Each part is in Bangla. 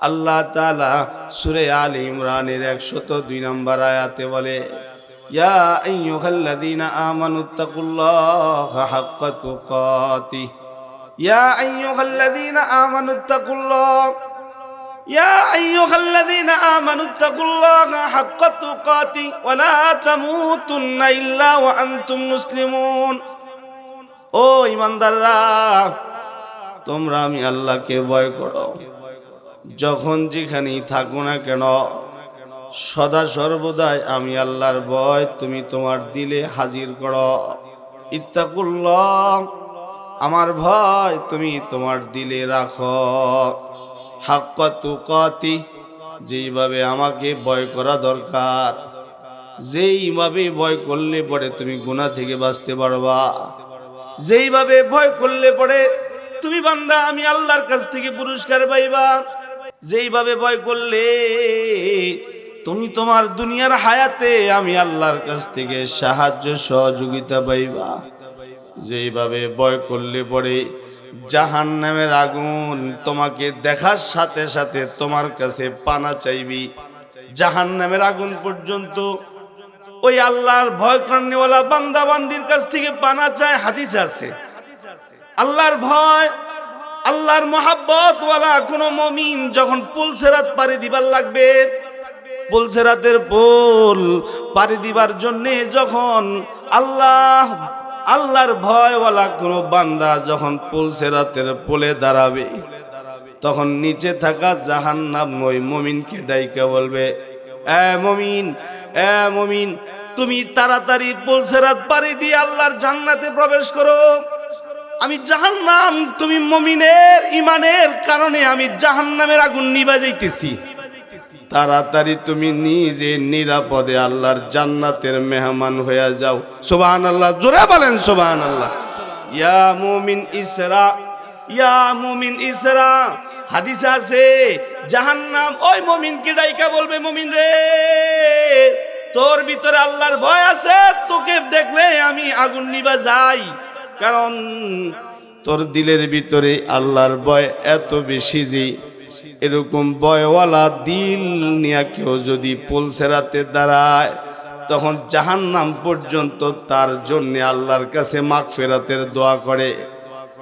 আল্লাহ তাআলা সূরা আলে ইমরানের 102 নম্বর আয়াতে বলে, ইয়া আইয়ুহাল্লাযীনা আমানুত্তাকুল্লাহা হাক্কা তুকাতিহ, ইয়া আইয়ুহাল্লাযীনা আমানুত্তাকুল্লাহ, ইয়া আইয়ুহাল্লাযীনা আমানুত্তাকুল্লাহা হাক্কা তুকাতিহ ওয়া লা তামুতুন্না ইল্লা ওয়া আনতুম মুসলিমুন। ও ঈমানদাররা, তোমরা আমি আল্লাহকে ভয় করো, যখন যেখানেই থাকো না কেন সদা সর্বদাই আমি আল্লাহর ভয় তুমি তোমার দিলে হাজির করো। ইত্তাকুল্লাহ, আমার ভয় তুমি তোমার দিলে রাখো। হাক্কা তুকাতিহ, যেইভাবে আমাকে ভয় করা দরকার, যেইভাবে ভয় করলে পরে তুমি গুনাহ থেকে বাঁচতে পারবা, যেইভাবে ভয় করলে পরে তুমি বান্দা আমি আল্লাহর কাছ থেকে পুরস্কার পাইবা, যেইভাবে ভয় করলে তুমি তোমার দুনিয়ার হায়াতে আমি আল্লাহর কাছ থেকে সাহায্য সহযোগিতা পাইবা, যেইভাবে ভয় করলে পরে জাহান্নামের আগুন তোমাকে দেখার সাথে সাথে তোমার কাছে পানা চাইবি। জাহান্নামের আগুন পর্যন্ত ওই আল্লাহর ভয় করনেওয়ালা বান্দা বান্দির কাছ থেকে পানা চায়। হাদিস আছে, আল্লাহর ভয় আল্লাহর মহাব্বত ওয়ালা কোন মুমিন যখন পুলসেরাত পাড়ি দিবার লাগবে, পুলসেরাতের পুল পাড়ি দিবার জন্য যখন আল্লাহর ভয়ওয়ালা কোন বান্দা যখন পুলসেরাতের পুলে দাঁড়াবে, তখন নিচে থাকা জাহান্নাম ওই মুমিনকে ডাইকা বলবে, এ মুমিন, এ মুমিন, তুমি তাড়াতাড়ি পুলসেরাত পাড়ি দিয়ে আল্লাহর জান্নাতে প্রবেশ করো। আমি জাহান্নাম, তুমি মুমিনের ঈমানের কারণে আমি জাহান্নামের আগুন নিভা যাইতেছি, তাড়াতাড়ি তুমি নিজে নিরাপদে আল্লাহর জান্নাতের মেহমান হয়ে যাও। সুবহানাল্লাহ, জোরে বলেন সুবহানাল্লাহ। ইয়া মুমিন ইসরা, ইয়া মুমিন ইসরা। হাদিস আছে জাহান্নাম ওই মুমিনকে ডাইকা বলবে, মুমিন রে, তোর ভিতরে আল্লাহর ভয় আছে, তোকে দেখলে আমি আগুন নিভা যাই, কারণ তোর দিলের ভিতরে আল্লাহর ভয় এত বেশি যে এরকম ভয়ওয়ালা দিল নিয়ে কেউ যদি পুলসেরাতে দাঁড়ায়, তখন জাহান্নাম পর্যন্ত তার জন্য আল্লাহর কাছে মাগফিরাতের দোয়া করে।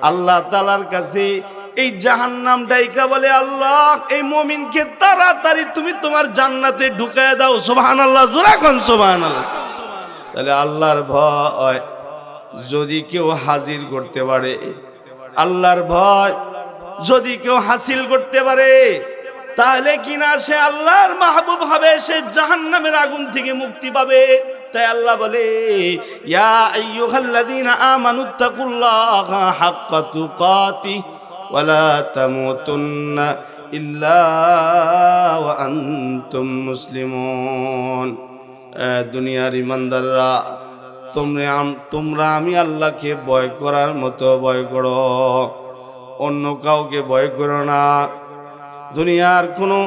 আল্লাহ তাআলার কাছে এই জাহান্নাম ডাইকা বলে, আল্লাহ এই মুমিনকে তাড়াতাড়ি তুমি তোমার জান্নাতে ঢুকায় দাও। সুবহানাল্লাহ, জোরে কোন সুবহানাল্লাহ। তাহলে আল্লাহর ভয় যদি কেউ হাজির করতে পারে, আল্লাহর ভয় যদি কেউ হাসিল করতে পারে, তাহলে কিনা সে আল্লাহর মাহবুব হবে, সে জাহান্নামের আগুন থেকে মুক্তি পাবে। তাই আল্লাহ বলে, ইয়া আইয়ুহাল্লাযীনা আমানুত্তাকুল্লাহা হাক্কা তুকাতিহ ওয়া লা তামুতুন্না ইল্লা ওয়া আনতুম মুসলিমুন। দুনিয়ার ইমানদাররা, তোমরা আমি আল্লাহকে ভয় করার মতো ভয় করো, অন্য কাউকে ভয় করো না। দুনিয়ার কোনো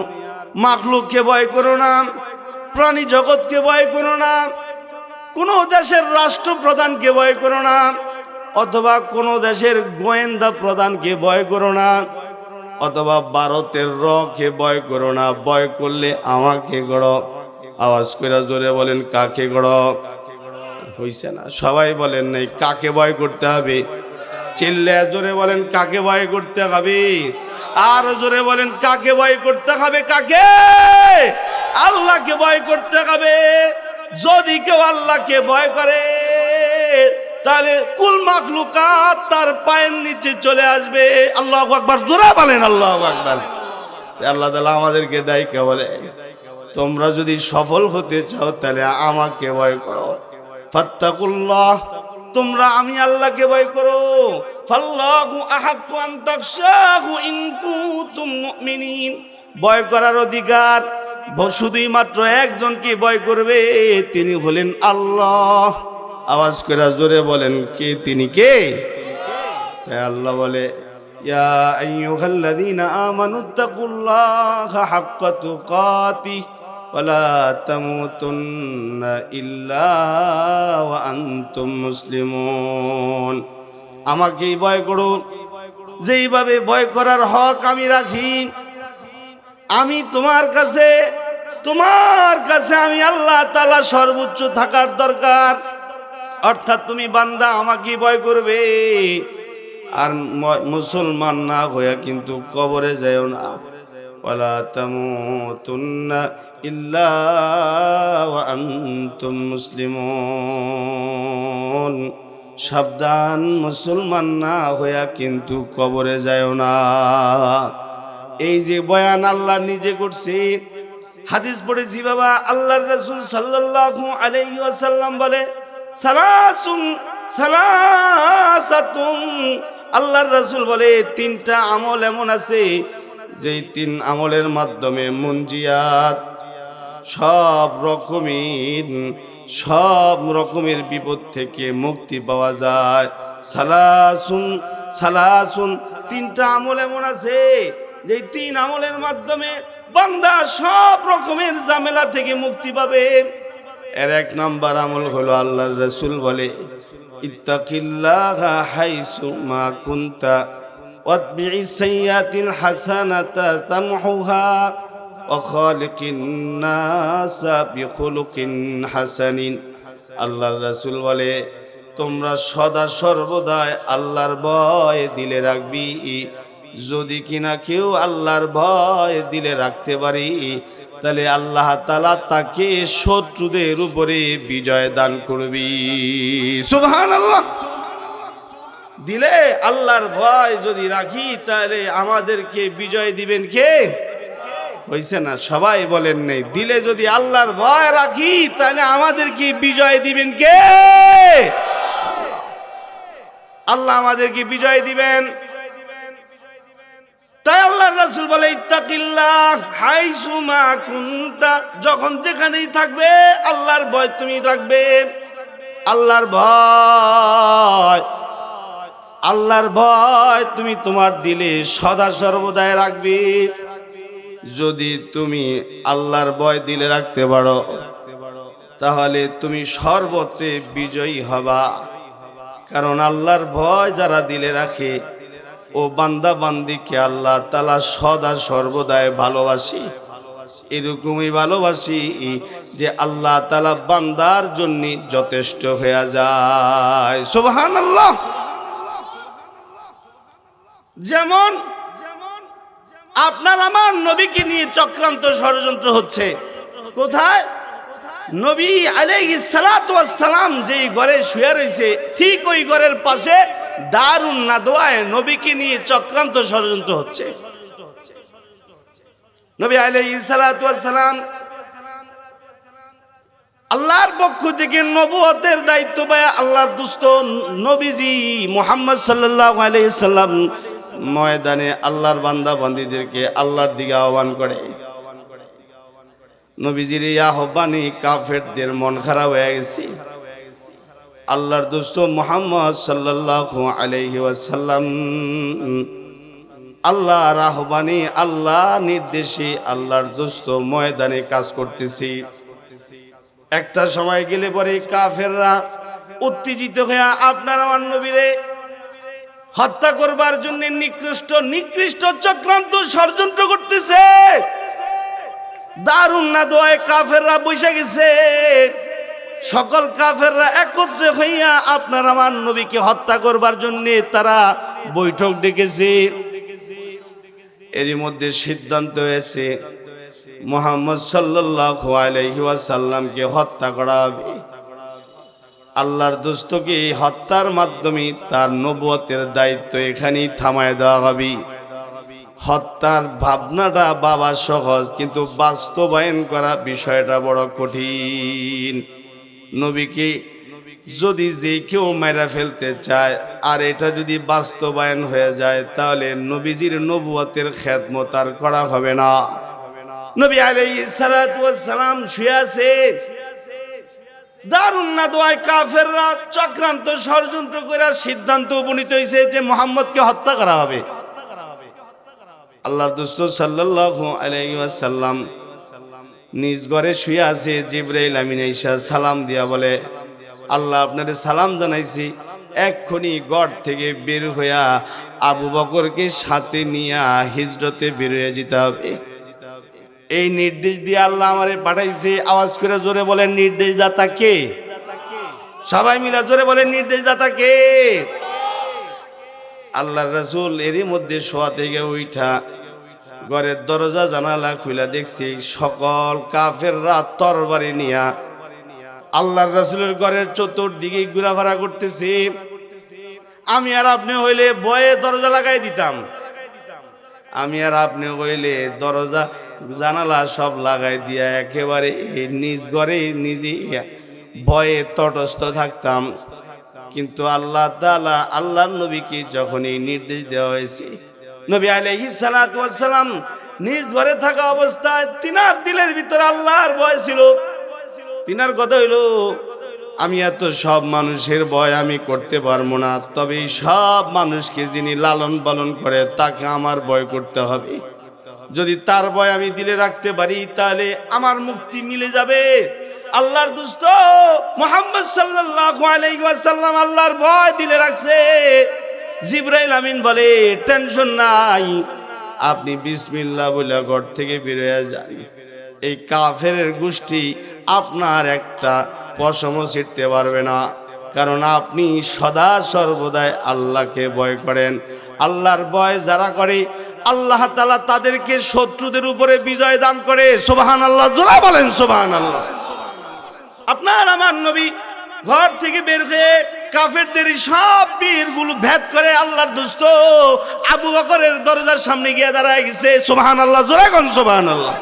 মাখলুককে ভয় করো না, প্রাণী জগৎকে ভয় করো না, কোনো দেশের রাষ্ট্রপ্রধানকে ভয় করো না, অথবা কোনো দেশের গোয়েন্দা প্রধানকে ভয় করো না, অথবা ভারতের রকে ভয় করো না। ভয় করলে আমাকে গড়ো। আওয়াজ করে জোরে বলেন, কাকে গড়ো? হইছে না, সবাই বলেন নাই, কাকে ভয় করতে হবে? চিল্লে জোরে বলেন, কাকে ভয় করতে হবে? আর জোরে বলেন, কাকে ভয় করতে হবে? কাকে? আল্লাহকে ভয় করতে হবে। যদি কেউ আল্লাহকে ভয় করে, তাহলে কুল মাখলুকাত তার পায়ের নিচে চলে আসবে। আল্লাহু আকবার, জোরে বলেন আল্লাহু আকবার। আল্লাহ তাআলা আমাদেরকে ডাইকা বলে, তোমরা যদি সফল হতে চাও তাহলে আমাকে ভয় করো। ফাত্তাকুল্লাহ, তোমরা আমি আল্লাহকে ভয় করো। ফাল্লাহু আহাক্কু আন তাখশাহু ইন কুনতুম মুমিনিন। ভয় করার অধিকার শুধুই মাত্র একজনকে ভয় করবে, তিনি হলেন আল্লাহ। আওয়াজ করে জোরে বলেন, কে? তিনি কে? তাই আল্লাহ বলে, ইয়া আইয়ুহাল্লাযীনা আমানুত্তাকুল্লাহা হাক্কা তুকাতিহ ওয়া লা তামুতুন্না ইল্লা ওয়া আনতুম মুসলিমুন। আমাকেই ভয় করো, যেইভাবে ভয় করার হক আমি রাখি, আমি তোমার কাছে আমি আল্লাহ তাআলা সর্বোচ্চ থাকার দরকার। অর্থাৎ তুমি বান্দা আমাকে ভয় করবে, আর মুসলমান না হইয়া কিন্তু কবরে যাও না। ওয়ালা তামুতুন্না ইল্লা ওয়া আনতুম মুসলিমুন। সাবধান, মুসলমান না হইয়া কিন্তু কবরে যাও না। এই যে বয়ান আল্লাহ নিজে করছে, হাদিস পড়েছি বাবা। আল্লাহর রাসূল সাল্লাল্লাহু আলাইহি ওয়াসাল্লাম বলে সালাসাতুন, আল্লাহর রাসূল বলে তিনটা আমল এমন আছে যেই তিন আমলের মাধ্যমে মুনজিয়াত, সব রকমের বিপদ থেকে মুক্তি পাওয়া যায়। সালাসুন, তিনটা আমল এমন আছে যে তিন আমলের মাধ্যমে বান্দা সব রকমের ঝামেলা থেকে মুক্তি পাবে। এর এক নাম্বার আমল হলো আল্লাহর রাসূল বলে ইত্তাকিল্লাহা হাইসু মা কুনতা ওয়াতবি'is সাইয়্যাতিল হাসানাতা তামহুহা ওয়া খালিকিন নাসা বিখুলুকিন হাসানিন। আল্লাহর রাসূল বলে তোমরা সদা সর্বদাই আল্লাহর ভয় দিলে রাখবি। যদি কিনা কেউ আল্লাহর ভয় দিলে রাখতে পারি, তাহলে আল্লাহ তাআলা তাকে শত্রুদের উপরে বিজয় দান করবি। সুবহানাল্লাহ। দিলে আল্লাহর ভয় যদি রাখি, তাহলে আমাদেরকে বিজয় দিবেন কে? হইছে না? সবাই বলেন নেই। দিলে যদি আল্লাহর ভয় রাখি, তাহলে আমাদেরকে বিজয় দিবেন কে? আল্লাহ আমাদেরকে বিজয় দিবেন। তাই আল্লাহর রাসূল বলে ইত্তাকিল্লাহ হাইসু মা কুনতা, যখন যেখানেই থাকবে আল্লাহর ভয় তুমি রাখবে। আল্লাহর ভয় তুমি তোমার দিলে সদা সর্বদাই রাখবে। যদি তুমি আল্লাহর ভয় দিলে রাখতে পারো, তাহলে তুমি সর্বত্রে বিজয়ী হবা। কারণ আল্লাহর ভয় যারা দিলে রাখে, ও বান্দা বান্দিকে আল্লাহ তাআলা সদা সর্বদাই ভালোবাসি। এরকমই ভালোবাসি যে আল্লাহ তাআলা বান্দার জন্য যথেষ্ট হয়ে যায়। সুবহানাল্লাহ। যেমন আপনার আমার নবীকে নিয়ে চক্রান্ত ষড়যন্ত্র হচ্ছে। কোথায়? নবী আলাইহিস সালাতু ওয়াস সালাম যেই ঘরে শুয়ে রয়েছে, ঠিক ওই ঘরের পাশে দারুন নাদওয়ায় নবীকে নিয়ে চক্রান্ত ষড়যন্ত্র হচ্ছে। নবী আলাইহিস সালাতু ওয়াস সালাম আল্লাহর পক্ষ থেকে নবুয়তের দায়িত্ব পায় আল্লাহর দোস্ত নবীজি মুহাম্মদ সাল্লাল্লাহু আলাইহি সাল্লাম ময়দানে আল্লাহর বান্দা বান্দীদেরকে আল্লাহর দিকে আহ্বান করে। নবীজির এই আহ্বানে কাফেরদের মন খারাপ হয়ে গেছে। আল্লাহর দোস্ত মুহাম্মদ সাল্লাল্লাহু আলাইহি ওয়াসাল্লাম আল্লাহর আহ্বানে, আল্লাহ নির্দেশে আল্লাহর দোস্ত ময়দানে কাজ করতেছি। একটা সময় গেলে পরে কাফেররা উত্তেজিত হয়ে আপনার আমার নবীরে হত্যা করবার জন্য নিকৃষ্ট চক্রান্ত ষড়যন্ত্র করতেছে। দারুন নাদওয়ায় কাফেররা বসে গেছে। সকল কাফেররা একত্রে হইয়া আপনার আমার নবীকে হত্যা করবার জন্য তারা বৈঠক ডেকেছে। এরই মধ্যে সিদ্ধান্ত হয়েছে মুহাম্মদ সাল্লাল্লাহু আলাইহি ওয়াসাল্লামকে হত্যা করা হবে। আল্লাহর দোস্তকে হত্যার মাধ্যমে তার নবুয়তের দায়িত্ব এখানেই থামায় দেওয়া হবে। হত্যার ভাবনাটা বাবা সহজ, কিন্তু বাস্তবায়ন করা বিষয়টা বড় কঠিন। নবীকে যদি যে কেউ মেরে ফেলতে চায়, আর এটা যদি বাস্তবায়ন হয়ে যায়, তাহলে নবীজির নবুয়তের খেদমত আর করা হবে না। নবী আলাইহিস সালাতু ওয়াস সালাম শুয়ে আছে। দারুন নাদওয়ায় কাফেররা চক্রান্ত ষড়যন্ত্র করে সিদ্ধান্ত উপনীত হয়েছে যে মুহাম্মদকে হত্যা করা হবে। আল্লাহর দোস্ত সাল্লাল্লাহু আলাইহি ওয়াসাল্লাম নিজ ঘরে শুয়ে আছে। জিবরাইল আমিন আইসা সালাম দিয়া বলে, আল্লাহ আপনারে সালাম জানাইছি, এক্ষুনি ঘর থেকে বের হইয়া আবু বকরকে সাথে নিয়ে হিজরতে বের হয়ে যেতে হবে। এই নির্দেশ দিয়ে আল্লাহ আমারে পাঠাইছে। আওয়াজ করে জোরে বলেন নির্দেশদাতা কে? সবাই মিলে জোরে বলেন নির্দেশদাতা কে? আল্লাহর রাসূল এরই মধ্যে শোয়া থেকে উঠা ঘরের দরজা জানালা খুলে দেখছি সকল কাফেররা তরবারি নিয়া আল্লাহর রাসূলের ঘরের চতুর্দিকে ঘোরাফেরা করতেছে। আমি আর আপনি হইলে ভয়ে দরজা লাগাই দিতাম। আমি আর আপনি হইলে দরজা জানালা সব লাগাই দিয়া একেবারে নিজ ঘরে নিজে ভয়ে তটস্থ থাকতাম। কিন্তু আল্লাহ তাআলা আল্লাহর নবীকে যখন এই নির্দেশ দেওয়া হয়েছে, নবী আলাইহিস সালাতু ওয়াস সালাম নিজ ঘরে থাকা অবস্থায় তিনার দিলের ভিতরে আল্লাহর ভয় ছিল। তিনার কথা হইল, আমি এত সব মানুষের ভয় আমি করতে পারবো না, তবে সব মানুষকে যিনি লালন পালন করে তাকে আমার ভয় করতে হবে। যদি তার ভয় আমি দিলে রাখতে পারি তাহলে আমার মুক্তি মিলে যাবে। আল্লাহর দুষ্ট মুহাম্মদ সাল্লাল্লাহু আলাইহি ওয়াসাল্লাম আল্লাহর ভয় দিলে রাখছে। জিবরাইল আমিন বলে, টেনশন নাই, আপনি বিসমিল্লাহ বলে ঘর থেকে বের হয়ে যান। এই কাফেরের গোষ্ঠী আপনার একটা পশমও ছিঁড়তে পারবে না, কারণ আপনি সদা সর্বদাই আল্লাহকে ভয় করেন। আল্লাহর ভয় যারা করে আল্লাহ তাআলা তাদেরকে শত্রুদের উপরে বিজয় দান করে। সুবহানাল্লাহ, জোরে বলেন সুবহানাল্লাহ। আপনার আমার নবী ঘর থেকে বের হয়ে কাফেরদের সব বীরগুলো ভেদ করে আল্লাহর দুষ্ট আবু বকরের দরজার সামনে গিয়ে দাঁড়ায় গেছে। সুবহানাল্লাহ, জোরে কোন সুবহানাল্লাহ।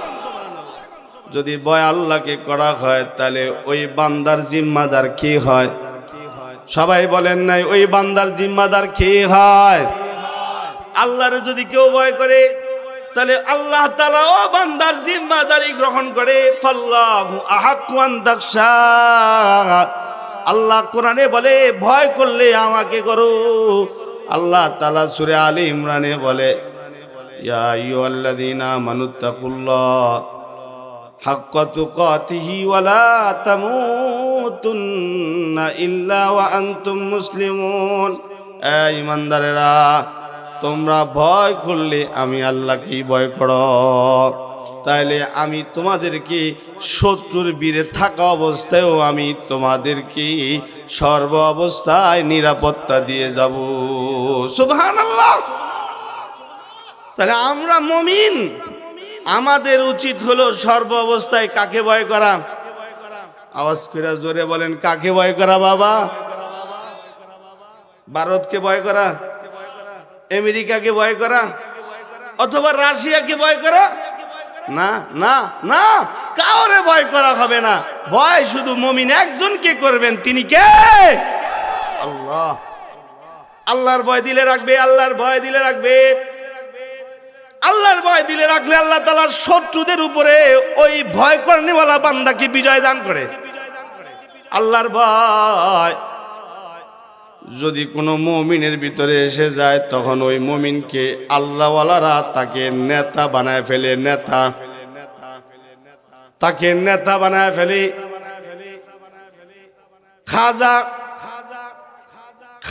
যদি ভয় আল্লাহকে করা হয় তাহলে ওই বান্দার জিম্মাদার কি হয়? সবাই বলেন নাই, ওই বান্দার জিম্মাদার কি হয়? আল্লাহর যদি কেউ ভয় করে তাহলে আল্লাহ তাআলা ও বান্দার জিম্মাদারি গ্রহণ করে। ফাল্লাহু আহাক্কু আন তাখশা, আল্লাহ কোরআনে বলে ভয় করলে আমাকে করো। আল্লাহ তাআলা সূরা আলে ইমরানে বলে, ইয়া আইয়ুহাল্লাযীনা আমানুত্তাকুল্লাহ হাক্কা তুকাতিহি ওয়া লা তামুতুন্না ইল্লা ওয়া আনতুম মুসলিমুন। এই ঈমানদারেরা, তোমরা ভয় করলে আমি আল্লাহকেই ভয় করো, তাইলে আমি তোমাদেরকে শত্রুর বীরে থাকা অবস্থায়ও আমি তোমাদেরকে সর্ব অবস্থায় নিরাপত্তা দিয়ে যাব। সুবহানাল্লাহ। তাহলে আমরা মুমিন, আমাদের উচিত হলো সর্ব অবস্থায় কাকে ভয় করা? আওয়াজ করে জোরে বলেন, কাকে ভয় করা বাবা? ভারতকে ভয় করা, আমেরিকাকে ভয় করা, অথবা রাশিয়াকে ভয় করা? না না না, কাউরে ভয় করা হবে না। ভয় শুধু মুমিন একজনকে করবেন, তিনি কে? আল্লাহ। আল্লাহর ভয় দিলে রাখবে, আল্লাহর ভয় দিলে রাখবে, আল্লাহর ভয় দিলে রাখলে আল্লাহ তাআলার শত্রুদের উপরে ওই ভয় করেনেওয়ালা বান্দাকে বিজয় দান করে। আল্লাহর ভয় যদি কোনো মুমিনের ভিতরে এসে যায় তখন ওই মুমিনকে আল্লাহওয়ালারা তাকে নেতা বানায় ফেলে। নেতা, তাকে নেতা বানায় ফেলে।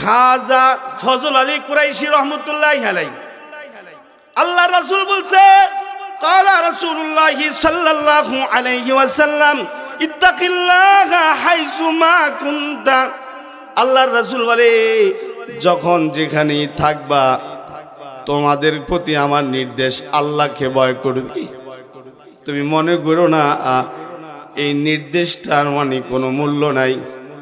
খাজা ফজল আলী কুরাইশি রহমতুল্লাহি আলাইহি, আল্লাহ রাসূল বলছে, ক্বালা রাসূলুল্লাহি সাল্লাল্লাহু আলাইহি ওয়াসাল্লাম ইত্তাকিল্লাহা হাইসুমা কুনতা। আল্লাহর রাসূল বলে, যখন যেখানেই থাকবা তোমাদের প্রতি আমার নির্দেশ আল্লাহকে ভয় করবি। তুমি মনে করো না এই নির্দেশটার মানে কোনো মূল্য নাই,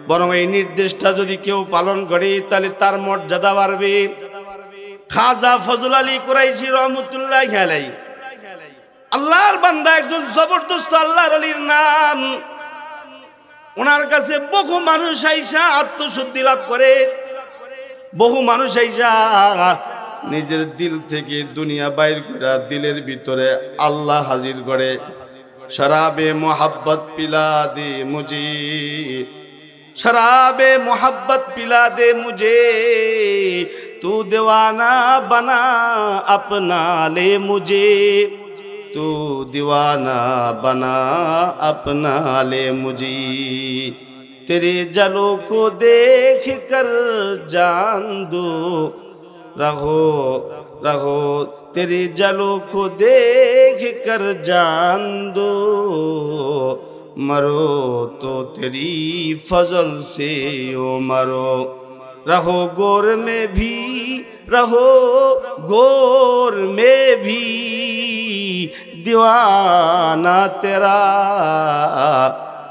বরং এই নির্দেশটা যদি কেউ পালন করে তাহলে তার মর্যাদা বাড়বে। খাজা ফজল আলী কুরাইশি রহমতুল্লাহি আলাইহি, আল্লাহর বান্দা, একজন জবরদস্ত আল্লাহর ওলির নাম। ওনার কাছে বহু মানুষ আইসা আত্মশুদ্ধি লাভ করে, বহু মানুষ আইসা নিজের দিল থেকে দুনিয়া বাইর করে দিলের ভিতরে আল্লাহ হাজির করে। শরাবে মোহাব্বত পিলা দে মুঝে, শরাবে মোহাব্বত পিলা দে মুঝে, তু दीवाना बना अपना ले मुझे, तू दीवाना बना अपना ले मुझे, तेरे जलों को देख कर जान दो रहो रहो तेरी जलों को देख कर जान दो, मरो तो तेरी फजल से ओ मरो। रहो गोर में भी, रहो गोर में भी दीवाना तेरा,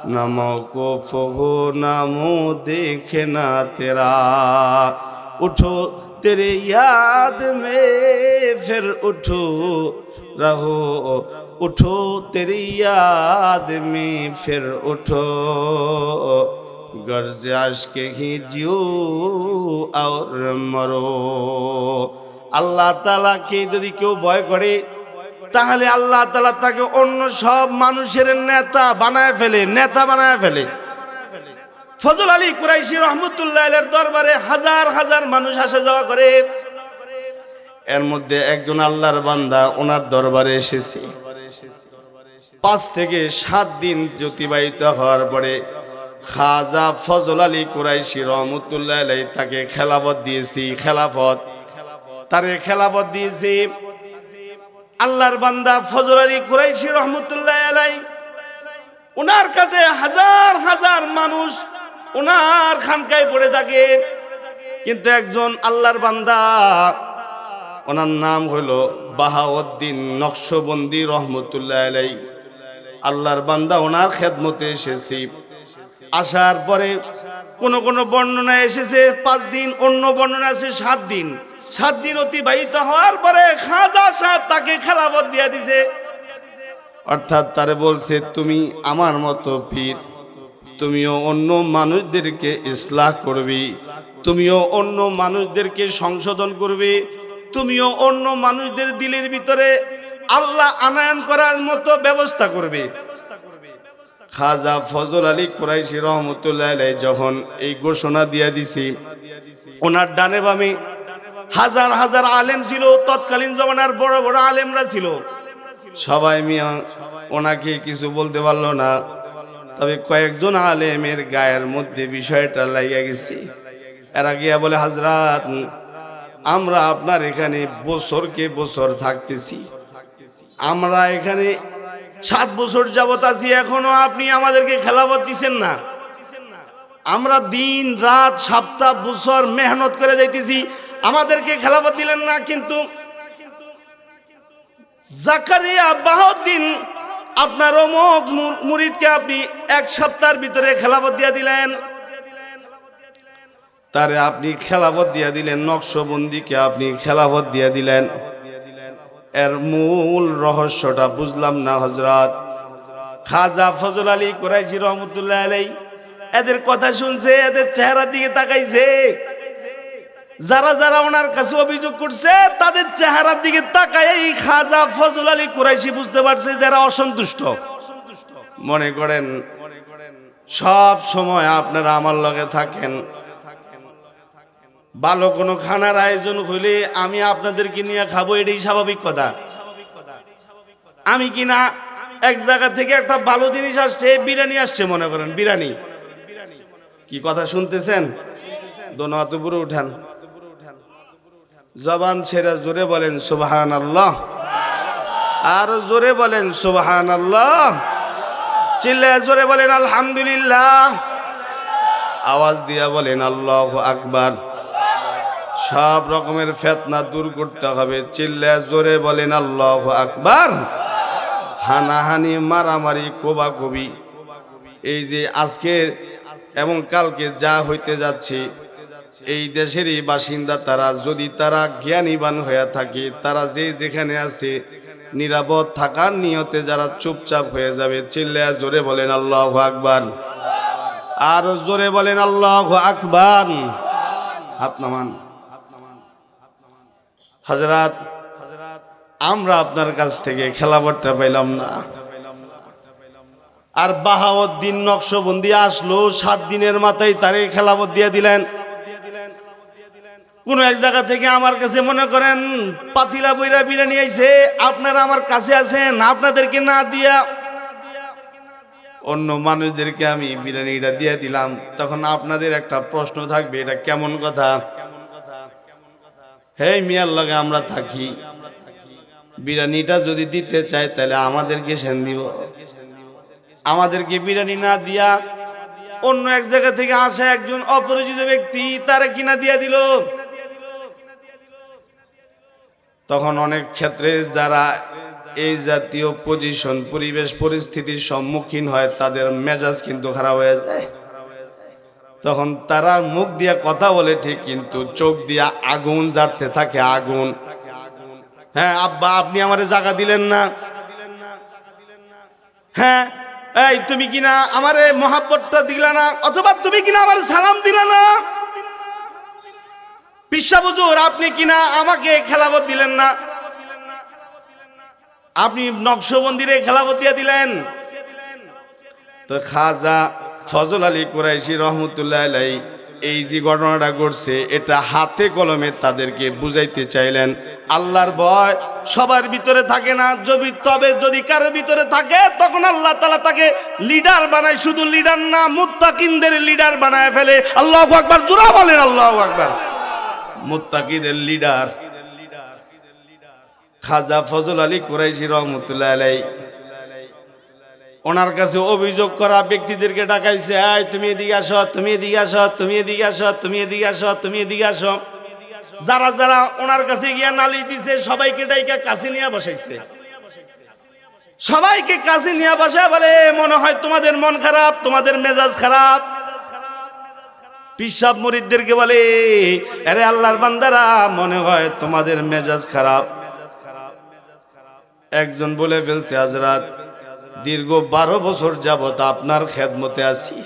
नमो को फो नामो देखे ना तेरा। उठो तेरे याद में फिर उठो, रहो उठो तेरी याद में फिर उठो, गर्ज आश्क ही जियो और मरो। আল্লাহ তাআলাকে যদি কেউ ভয় করে তাহলে আল্লাহ তাআলা তাকে অন্য সব মানুষের নেতা বানায় ফেলে, নেতা বানায় ফেলে। ফজল আলী কুরাইশি রহমতুল্লাহ আলাইহির দরবারে হাজার হাজার মানুষ আসা যাওয়া করে। এর মধ্যে একজন আল্লাহর বান্দা ওনার দরবারে এসেছে। 5 থেকে 7 দিন অতিবাহিত হওয়ার পরে খাজা ফজল আলী কুরাইশি রহমতুল্লাহ আলাইহি তাকে খেলাফত দিয়েছি, তারে খেলাফত দিয়েছি। আল্লাহর বান্দা ফজল আলী কুরাইশি রহমতুল্লাহ আলাইহি ওনার কাছে হাজার হাজার মানুষ ওনার খানকায় পড়ে থাকে, কিন্তু একজন আল্লাহর বান্দা ওনার নাম হলো বাহাউদ্দিন নকশবন্দি রহমতুল্লাহ আলাইহি। আল্লাহর বান্দা ওনার খেদমতে এসেছি। আসার পরে কোন কোন বর্ণনা এসেছে 5 দিন, অন্য বর্ণনা আছে 7 দিন। 7 দিন অতিবাহিত হওয়ার পরে খাজা সাহেব তাকে খেলাফত দিয়ে দিছে। অর্থাৎ তারে বলছে, তুমি আমার মতো পীর, তুমিও অন্য মানুষদেরকে ইসলাহ করবি, তুমিও অন্য মানুষদেরকে সংশোধন করবি, তুমিও অন্য মানুষদের দিলের ভিতরে আল্লাহ আনায়ন করার মতো ব্যবস্থা করবে। খাজা ফজল আলী কুরাইশি রহমতুল্লাহ আলাইহি যখন এই ঘোষণা দিয়ে দিছি, ওনার ডানে বামে হাজার হাজার আলেম ছিল, তৎকালীন জমানার বড় বড় আলেমরা ছিল। সবাই মিয়া ওনাকে কিছু বলতে পারলো না, তবে কয়েকজন আলেমের গায়ের মধ্যে বিষয়টা লাগিয়া গেছে। এরা গিয়া বলে, হযরত আমরা আপনার এখানে বছরকে বছর থাকতেছি, আমরা এখানে 7 বছর যাবত আছি, এখনো আপনি আমাদেরকে খেলাফত দিচ্ছেন না। আমরা দিন রাত সপ্তাহ বছর মেহনত করে যাইতেছি, আমাদেরকে খেলাফত দিলেন না। কিন্তু জাকারিয়া বাহাউদ্দিন আপনার অমুক মুরিদকে আপনি 1 সপ্তাহের ভিতরে খেলাফত দিয়া দিলেন, তারে আপনি খেলাফত দিয়া দিলেন, নকশবন্দিকে আপনি খেলাফত দিয়া দিলেন। এর মূল রহস্যটা বুঝলাম না হযরত। খাজা ফজল আলী কুরাইশি রহমতুল্লাহ আলাইহি এদের কথা শুনছে, এদের চেহারার দিকে তাকাইছে। যারা যারা ওনার কাছে অভিযোগ করছে তাদের চেহারার দিকে তাকায় এই খাজা ফজল আলী কুরাইশি বুঝতে পারছে যারা অসন্তুষ্ট। মনে করেন সব সময় আপনারা আমার লগে থাকেন, ভালো কোনো খানার আয়োজন হইলে আমি আপনাদেরকে নিয়ে খাবো, এটাই স্বাভাবিক কথা। আমি কিনা এক জায়গা থেকে একটা ভালো জিনিস আসছে, বিরিয়ানি আসছে, মনে করেন বিরিয়ানি, কি কথা শুনতেছেন? দোনো হাত উপরে উঠান, জবান ছেড়ে জোরে বলেন সুবহানাল্লাহ, আর জোরে বলেন সুবহানাল্লাহ, চিল্লায় জোরে বলেন আলহামদুলিল্লাহ, আওয়াজ দিয়া বলেন আল্লাহু আকবার। সব রকমের ফিতনা দূর করতে হবে, চিল্লায় জোরে বলেন আল্লাহু আকবার। হানাহানি মারামারি কোবাকুবি এই যে আজকের এবং কালকে যা হইতে যাচ্ছে, এই দেশেরই বাসিন্দা তারা যদি তারা জ্ঞানীবান হয়ে থাকে, তারা যে যেখানে আছে নিরাপদ থাকার নিয়তে যারা চুপচাপ হয়ে যাবে, চিল্লায় জোরে বলেন আল্লাহু আকবার, আর জোরে বলেন আল্লাহু আকবার। হাত নামান। হযরত আমরা আপনার কাছ থেকে খেলাফতটা পাইলাম না, আর বাহাউদ্দিন নকশবন্দি আসলো 7 দিনের মাথায় তারে খেলাফত দিয়ে দিলেন। কোন এক জায়গা থেকে আমার কাছে মনে করেন পাতিলা বইরা বিরিয়ানি আইছে, আপনারা আমার কাছে আছেন, আপনাদেরকে না দিয়া অন্য মানুষদেরকে আমি বিরিয়ানিটা দিয়ে দিলাম। তখন আপনাদের একটা প্রশ্ন থাকবে, এটা কেমন কথা? হে মিয়ার লগে আমরা থাকি, বিরিয়ানিটা যদি দিতে চাই তাহলে আমাদেরকে সেন দিব। আমাদেরকে বিরিয়ানি না দিয়া অন্য এক জায়গা থেকে আসা একজন অপরিচিত ব্যক্তি তারে কিনা দিয়া দিল। তখন অনেক ক্ষেত্রে যারা এই জাতীয় পজিশন পরিবেশ পরিস্থিতির সম্মুখীন হয় তাদের মেজাজ কিন্তু খারাপ হয়ে যায়। তখন তারা মুখ দিয়া কথা বলে ঠিক, কিন্তু চোখ দিয়া আগুন জ্বালতে থাকে, আগুন। হ্যাঁ আব্বা আপনি আমারে জায়গা দিলেন না, হ্যাঁ এই তুমি কিনা আমারে মহাব্বতটা দিলা না, অথবা তুমি কিনা আমার সালাম দিলা না, পিসা হুজুর আপনি কিনা আমাকে খেলাফত দিলেন না, আপনি নকশবন্দিরে খেলাফত দিয়ে দিলেন। তো খাজা ফজল আলী কুরাইশি রহমতুল্লাহ আলাইহি এই যে ঘটনাটা ঘটছে এটা হাতে কলমে তাদেরকে বুঝাইতে চাইলেন। আল্লাহর ভয় সবার ভিতরে থাকে না, তবে যদি কারো ভিতরে থাকে তখন আল্লাহ তাআলা তাকে লিডার বানায়। শুধু লিডার না, মুত্তাকিনদের লিডার বানায় ফেলে। আল্লাহু আকবার, জোরে বলেন আল্লাহু আকবার। মুত্তাকিদের লিডার খাজা ফজল আলী কুরাইশি রহমতুল্লাহ আলাইহি ওনার কাছে অভিযোগ করা ব্যক্তিদেরকে ডাকাইছে, এই তুমি এদিকে আসো, তুমি এদিকে আসো, তুমি এদিকে আসো, তুমি এদিকে আসো, তুমি এদিকে আসো। যারা যারা ওনার কাছে গিয়া নালিশ দিছে সবাইকে ডাইকা কাছে নিয়ে বসাইছে। সবাইকে কাছে নিয়ে বসায় বলে, মনে হয় তোমাদের মন খারাপ, তোমাদের মেজাজ খারাপ। পিসাব মুরিদদেরকে বলে, আরে আল্লাহর বান্দারা মনে হয় তোমাদের মেজাজ খারাপ। একজন বলে ফেলছে, হযরত দীর্ঘ 12 বছর যাবত আপনার খেদমতে আছি,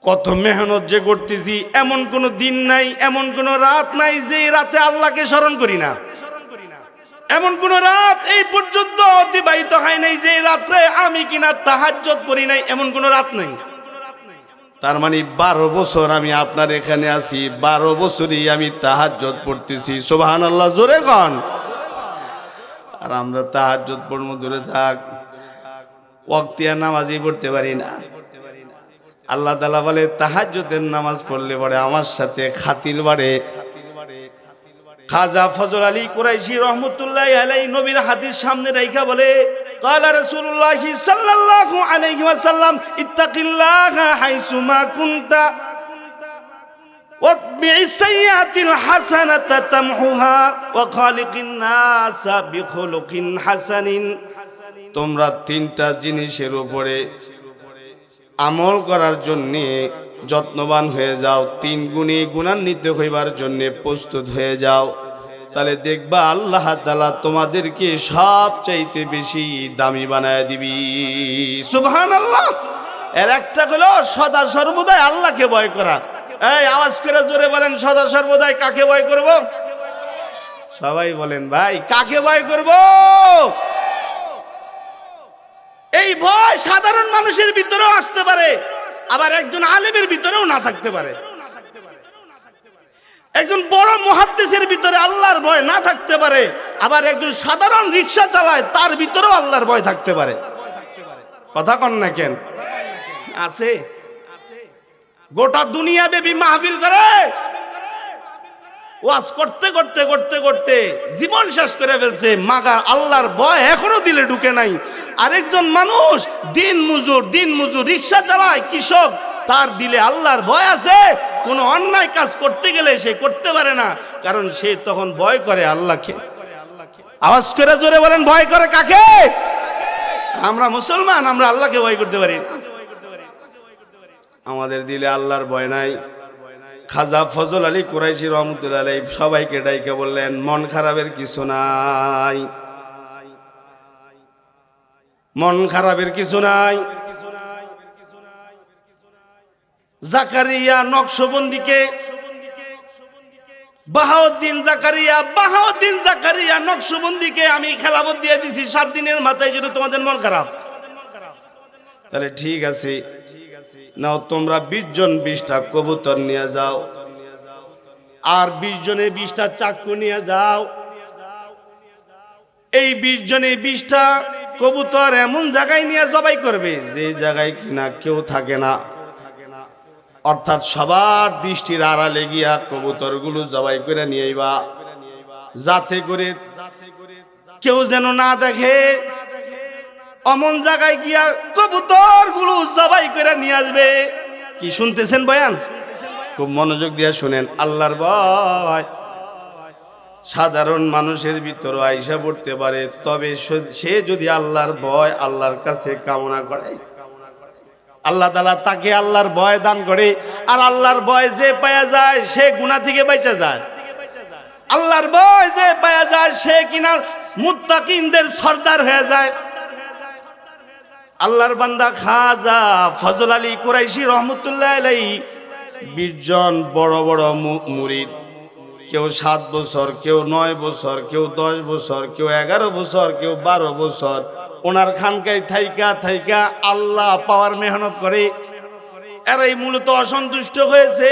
কত মেহনত যে করতেছি, এমন কোন দিন নাই, এমন কোন রাত নাই যে রাতে আল্লাহকে স্মরণ করি না। এমন কোন রাত এই পর্যন্ত অতিবাহিত হয় নাই যে রাত্রে আমি কিনা তাহাজ্জুদ পড়ি নাই, এমন কোন রাত নাই। তার মানে 12 বছর আমি আপনার এখানে আছি, 12 বছরই আমি তাহাজ্জুদ পড়তেছি। সুবহানাল্লাহ, জোরে কন। আর আমরা তাহাজ্জুদ পড়বো দূরে থাক, ওয়াক্তিয়া নামাজই পড়তে পারি না। আল্লাহ তাআলা বলে তাহাজ্জুদের নামাজ পড়লে পরে আমার সাথে খাতির বাড়ে। খাজা ফজল আলী কুরাইশি রহমতুল্লাহি আলাইহি নবীর হাদিস সামনে রাইখা বলে, ক্বালা রাসূলুল্লাহ সাল্লাল্লাহু আলাইহি ওয়াসাল্লাম ইত্তাকিল্লাহা হাইসুমা কুনতা ওয়াতবি'is সাইয়্যাতিল হাসানাতা তামহুহা ওয়া খালিকিন নাসা বিখুলুকিন হাসানিন। তোমরা 3টা জিনিসের উপরে আমল করার জন্য যত্নবান হয়ে যাও, 3 গুণে গুণান্বিত হইবার জন্য প্রস্তুত হয়ে যাও, তাহলে দেখবা আল্লাহ তাআলা তোমাদেরকে সবচাইতে বেশি দামি বানায় দিবি। সুবহানাল্লাহ। এর একটা হলো সদা সর্বদাই আল্লাহকে ভয় করা। এই আওয়াজ করে জোরে বলেন, সদা সর্বদাই কাকে ভয় করব? সবাই বলেন ভাই, কাকে ভয় করব? এই ভয় সাধারণ মানুষের ভিতরেও আসতে পারে, আবার একজন আলেমের ভিতরেও না থাকতে পারে। একজন বড় মুহাদ্দিসের ভিতরে আল্লাহর ভয় না থাকতে পারে, আবার একজন সাধারণ রিকশা চালায় তার ভিতরেও আল্লাহর ভয় থাকতে পারে। কথা কন না কেন? আছে। গোটা দুনিয়া ব্যাপী মাহফিল করে, ওয়াজ করতে করতে করতে করতে জীবন শেষ করে ফেলছে, মাগার আল্লাহর ভয় এখনো দিলে ঢুকে নাই। আরেকজন মানুষ দিন মজুর রিকশা চালায়, কৃষক, তার দিলে আল্লাহর ভয় আছে। কোনো অন্যায় কাজ করতে গেলে সে করতে পারে না, কারণ সে তখন ভয় করে আল্লাহকে। আওয়াজ করে জোরে বলেন, ভয় করে কাকে? আমরা মুসলমান, আমরা আল্লাহকে ভয় করতে পারি না। আমাদের দিলে আল্লাহর ভয় নাই। খাজা ফজল আলী কুরাইশি রহমতুল্লাহ আলাইহি সবাইকে ডাইকে বললেন, মন খারাপের কিছু নাই, মন খারাপের কিছু নাই। জাকারিয়া নকশবন্দিকে বাহাউদ্দিন জাকারিয়া নকশবন্দিকে আমি খেলাফত দিয়ে দিছি 7 দিনের মাথায়, যদি তোমাদের মন খারাপ, তাহলে ঠিক আছে, নাও তোমরা 20 জন 20টা কবুতর নিয়ে যাও, আর 20 জনে 20টা চাকু নিয়ে যাও। এই 20 জনে 20টা কবুতর এমন জায়গায় নিয়ে জবাই করবে যে জায়গায় কিনা কেউ থাকে না, অর্থাৎ সবার দৃষ্টির আড়ালে গিয়া কবুতরগুলো জবাই করে নিয়ে আইবা, যাতে করে কেউ যেন না দেখে। অমন জায়গায় গিয়া কবুতরগুলো জবাই করে নিয়ে আসবে। কি শুনতেছেন বয়ান? খুব মনোযোগ দিয়ে শুনেন। আল্লাহর ভয় সাধারণ মানুষের ভিতরে আইসা পড়তে পারে, তবে সে যদি আল্লাহর ভয় আল্লাহর কাছে কামনা করে, আল্লাহ তাআলা তাকে আল্লাহর ভয় দান করে। আর আল্লাহর ভয় যে পাওয়া যায় সে গুনাহ থেকে বেঁচে যায়। আল্লাহর ভয় যে পাওয়া যায় সে কিনা মুত্তাকিনদের সর্দার হয়ে যায়। আল্লাহর বান্দা খাজা ফজল আলী কুরাইশি রহমতুল্লাহ আলাইহি 20 জন বড় বড় মুরিদ, কেউ 7 বছর, কেউ 9 বছর, কেউ 10 বছর, কেউ 11 বছর, কেউ 12 বছর ওনার খানকায় থাইকা আল্লাহ পাওয়ার মেহনত করে। এরাই মূলত অসন্তুষ্ট হয়েছে।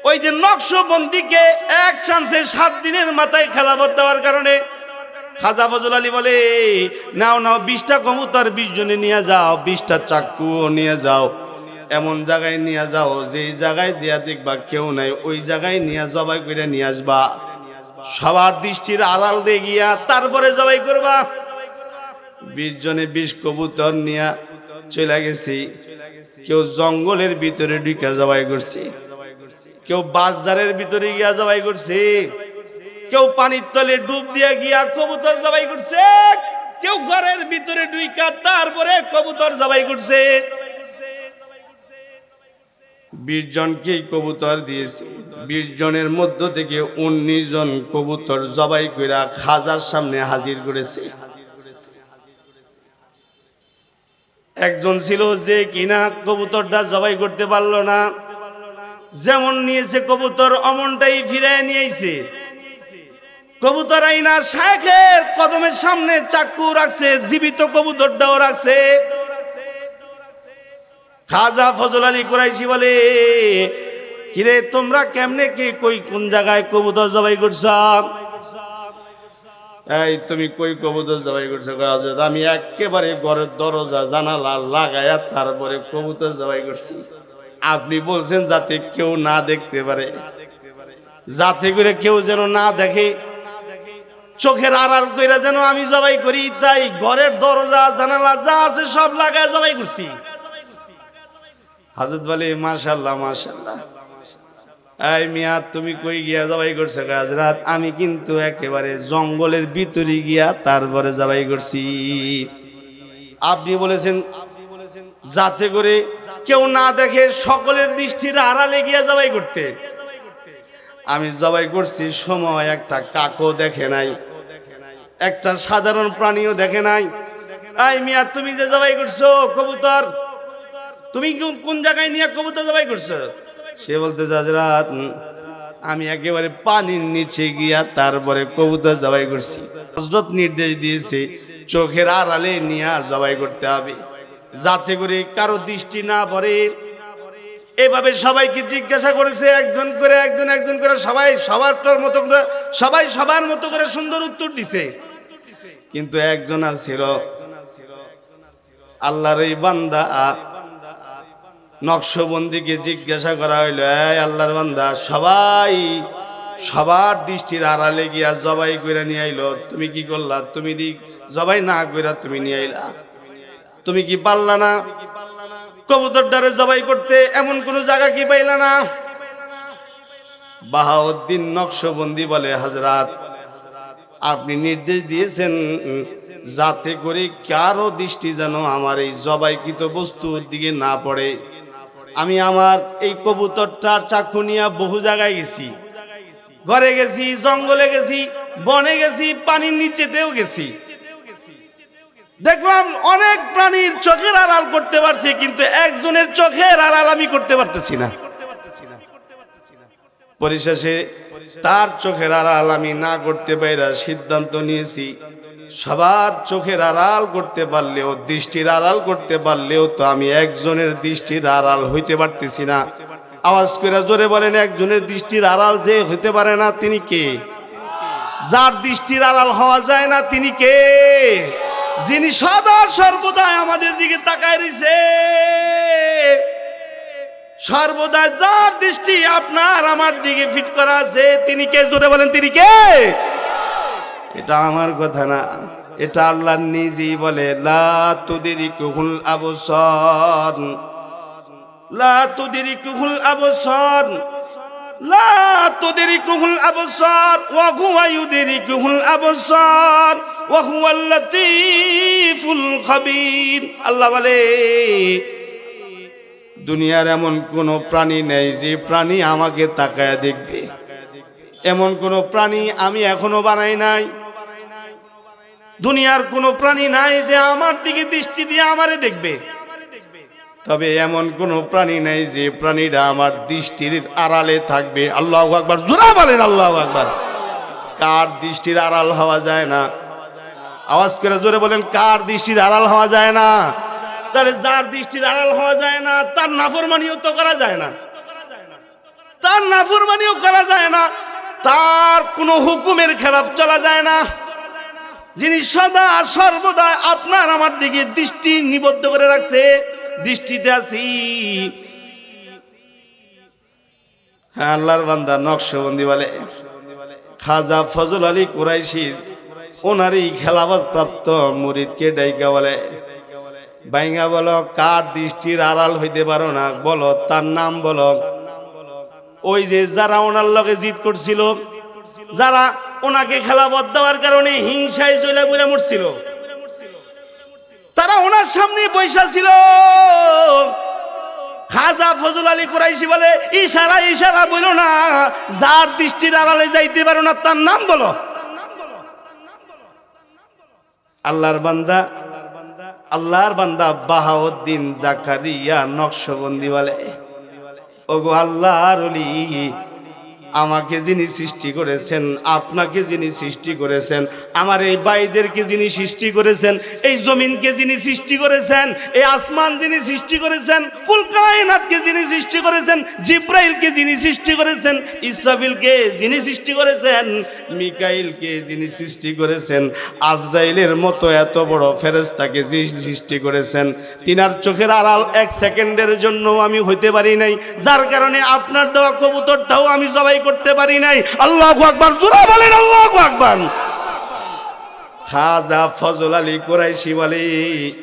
ওই যে নকশবন্দিকে এক চান্সে 7 দিনের মাথায় খেলাফত দেওয়ার কারণে খাজা ফজল আলী বলে, নাও 20টা কবুতর 20 জনে নিয়ে যাও, 20টা চাক্কুও নিয়ে যাও, এমন জায়গায় নিয়ে যাও যেই জায়গায় দিয়া দেখবা কেউ নাই, ওই জায়গায় নিয়ে জবাই করে নিয়ে আসবা। সবার দৃষ্টির আড়াল দিয়ে গিয়া তারপরে জবাই করবা। 20 জনে 20 কবুতর নিয়ে চলে গেছি। কেউ জঙ্গলের ভিতরে ঢুকে জবাই করছে, কেউ বাজারের ভিতরে গিয়া জবাই করছে, কেউ পানির তলে ডুব দিয়ে গিয়া কবুতর জবাই করছে, কেউ ঘরের ভিতরে ঢুইকা তারপরে কবুতর জবাই করছে। 20 জনকে কবুতর দিয়েছে। 20 জনের মধ্য থেকে 19 জন কবুতর জবাই কইরা খাজার সামনে হাজির করেছে। একজন ছিল যে কিনা কবুতরটা জবাই করতে পারলো না, যেমন নিয়েছে কবুতর অমনটাই ফিরায় নিয়েছে। কবুতর আইনা শায়েখের কদমের সামনে চাক্কু রাখছে, জীবিত কবুতরটাও রাখছে। খাজা ফজল আলী কুরাইশি বলে, কিরে তোমরা কেমনে কি কই কোন জায়গায় কবুতর জবাই করছ? এই তুমি কই কবুতর জবাই করছো? হযরত আমি একেবারে ঘরের দরজা জানালা লাগায়া তারপরে কবুতর জবাই করছি। আপনি বলছেন যাতে কেউ না দেখতে পারে, যাতে করে কেউ যেন না দেখে, চোখের আড়াল কইরা যেন আমি জবাই করি, তাই ঘরের দরজা জানালা যা আছে সব লাগায় জবাই করছি। হযরত বলে, মাশাআল্লাহ মাশাআল্লাহ। এই মিয়া তুমি কই গিয়া জবাই করছো? হযরত আমি কিন্তু একেবারে জঙ্গলের ভিতরে গিয়া তারপরে জবাই করছি। আপনি বলেছেন যাতে করে কেউ না দেখে, সকলের দৃষ্টির আড়ালে গিয়া জবাই করতে। আমি জবাই করছি সময় একটা কাকও দেখে নাই, একটা সাধারণ প্রাণীও দেখে নাই। এই মিয়া তুমি যে জবাই করছো কবুতর, তুমি কোন জায়গায় নিয়ে কবুতর জবাই করছো? সে বলতে, হযরত আমি একেবারে পানির নিচে গিয়া তারপরে কবুতর জবাই করছি। হযরত নির্দেশ দিয়েছে চোখের আড়ালে নিয়ে জবাই করতে হবে, যাতে করে কারো দৃষ্টি না পড়ে। এভাবে সবাইকে জিজ্ঞাসা করেছে, একজন করে সবাই সবার মতো করে সুন্দর উত্তর দিছে। কিন্তু একজন ছিল আল্লাহর এই বান্দা, নকশবন্দিকে জিজ্ঞাসা করা হইল, এই আল্লাহর বান্দা, সবার দৃষ্টির আড়ালে গিয়া জবাই করে নিয়ে আইলো, তুমি কি করলা? তুমি জবাই না কইরা তুমি নিয়ে আইলা, তুমি কি পারলা না কবুতরটারে জবাই করতে? এমন কোন জায়গা কি পাইলা না? বাহাউদ্দিন নকশবন্দি বলে, হযরত আপনি নির্দেশ দিয়েছেন যাতে করে কারো দৃষ্টি যেন আমার এই জবাইকৃত বস্তুর দিকে না পড়ে। আমি আমার এই কবুতরটার চাক্ষু নিয়ে বহু জায়গায় গেছি, ঘরে গেছি, জঙ্গলে গেছি, বনে গেছি, পানির নিচেতেও গেছি। দেখলাম অনেক প্রাণীর চোখের আড়াল করতে পারছি, কিন্তু একজনের চোখের আড়াল আমি করতে পারতেছি না। পরিশেষে তার চোখের আড়াল আমি না করতে পাইরা সিদ্ধান্ত নিয়েছি, সবার চোখের আড়াল করতে পারলেও, দৃষ্টির আড়াল করতে পারলেও তো আমি একজনের দৃষ্টির আড়াল হইতে পারতেছি না। আওয়াজ করে জোরে বলেন, একজনের দৃষ্টির আড়াল যে হইতে পারে না তিনি কে? যার দৃষ্টির আড়াল হওয়া যায় না তিনি কে? যিনি সদা সর্বদা আমাদের দিকে তাকায় রইছে। সর্বদা যার দৃষ্টি আপনার আমার দিকে ফিট করা আছে তিনি কে? জোরে বলেন তিনি কে? এটা আমার কথা না, এটা আল্লাহ নিজেই বলে, লা তুদরিকুহুল আবসার, লা তুদরিকুহুল আবসার, লা তুদরিকুহুল আবসার ওয়া হুয়া ইউদরিকুহুল আবসার ওয়া হুয়াল লাতীফুল খাবীর। আল্লাহ বলে দুনিয়ার এমন কোন প্রাণী নেই যে প্রাণী আমাকে তাকায়া দেখবে, এমন কোন প্রাণী আমি এখনো বানাই নাই। দুনিয়ার কোন প্রাণী নাই যে আমার দিকে দৃষ্টি দিয়ে আমারে দেখবে, তবে এমন কোন প্রাণী নাই যে প্রাণীরা আমার দৃষ্টির আড়ালে থাকবে। আল্লাহু আকবার, জোরে বলেন আল্লাহু আকবার। কার দৃষ্টির আড়াল হওয়া যায় না? আওয়াজ করে জোরে বলেন, কার দৃষ্টির আড়াল হওয়া যায় না? তাহলে যার দৃষ্টির আড়াল হওয়া যায় না তার নাফরমানিও তো করা যায় না, তার নাফরমানিও করা যায় না, তার কোনো হুকুমের খেলাফ চলা যায় না। যিনি সদা সর্বদা আপনার আমার দিকে দৃষ্টি নিবদ্ধ করে রাখছে, দৃষ্টিতে আছি। হ্যাঁ, আল্লাহর বান্দা নকশবন্দি বলে খাজা ফজল আলী কুরাইশি ওনারই খেলাফত প্রাপ্ত মুরিদকে ডাইকা বলে, বাইঙ্গা বলো কার দৃষ্টির আড়াল হইতে পারো না, বলো তার নাম বলো। ওই যে যারা ওনার লগে জিদ করছিল, যারা ওনাকে খেলাফত দেওয়ার কারণে হিংসায় জ্বলে পুড়ে মরছিল, তারা ওনার সামনে বৈশা ছিল। খাজা ফজল আলী কুরাইশি বলে ইশারা ইশারা বলো না, যার দৃষ্টির আড়ালে যাইতে পারো না তার নাম বলো। আল্লাহর বান্দা বাহাউদ্দিন জাকারিয়া নকশবন্দি বলে, ওগো আল্লাহর ওলি, আমাকে যিনি সৃষ্টি করেছেন, আপনাকে যিনি সৃষ্টি করেছেন, আমার এই ভাইদেরকে যিনি সৃষ্টি করেছেন, এই জমিনকে যিনি সৃষ্টি করেছেন, এই আসমান যিনি সৃষ্টি করেছেন, কুল কায়নাতকে যিনি সৃষ্টি করেছেন, জিব্রাইলকে যিনি সৃষ্টি করেছেন, ইসরাফিলকে যিনি সৃষ্টি করেছেন, মিকাইলকে যিনি সৃষ্টি করেছেন, আজরাইলের মতো এত বড় ফেরেশতাকে যিনি সৃষ্টি করেছেন, তিনার চোখের আড়াল এক সেকেন্ডের জন্য আমি হইতে পারি নাই, যার কারণে আপনার দেওয়া কবুতরটাও আমি জবাই করতে পারি নাই। আল্লাহু আকবার, জোরে বলেন আল্লাহু আকবার। খাজা ফজল আলী কুরাইশি বলে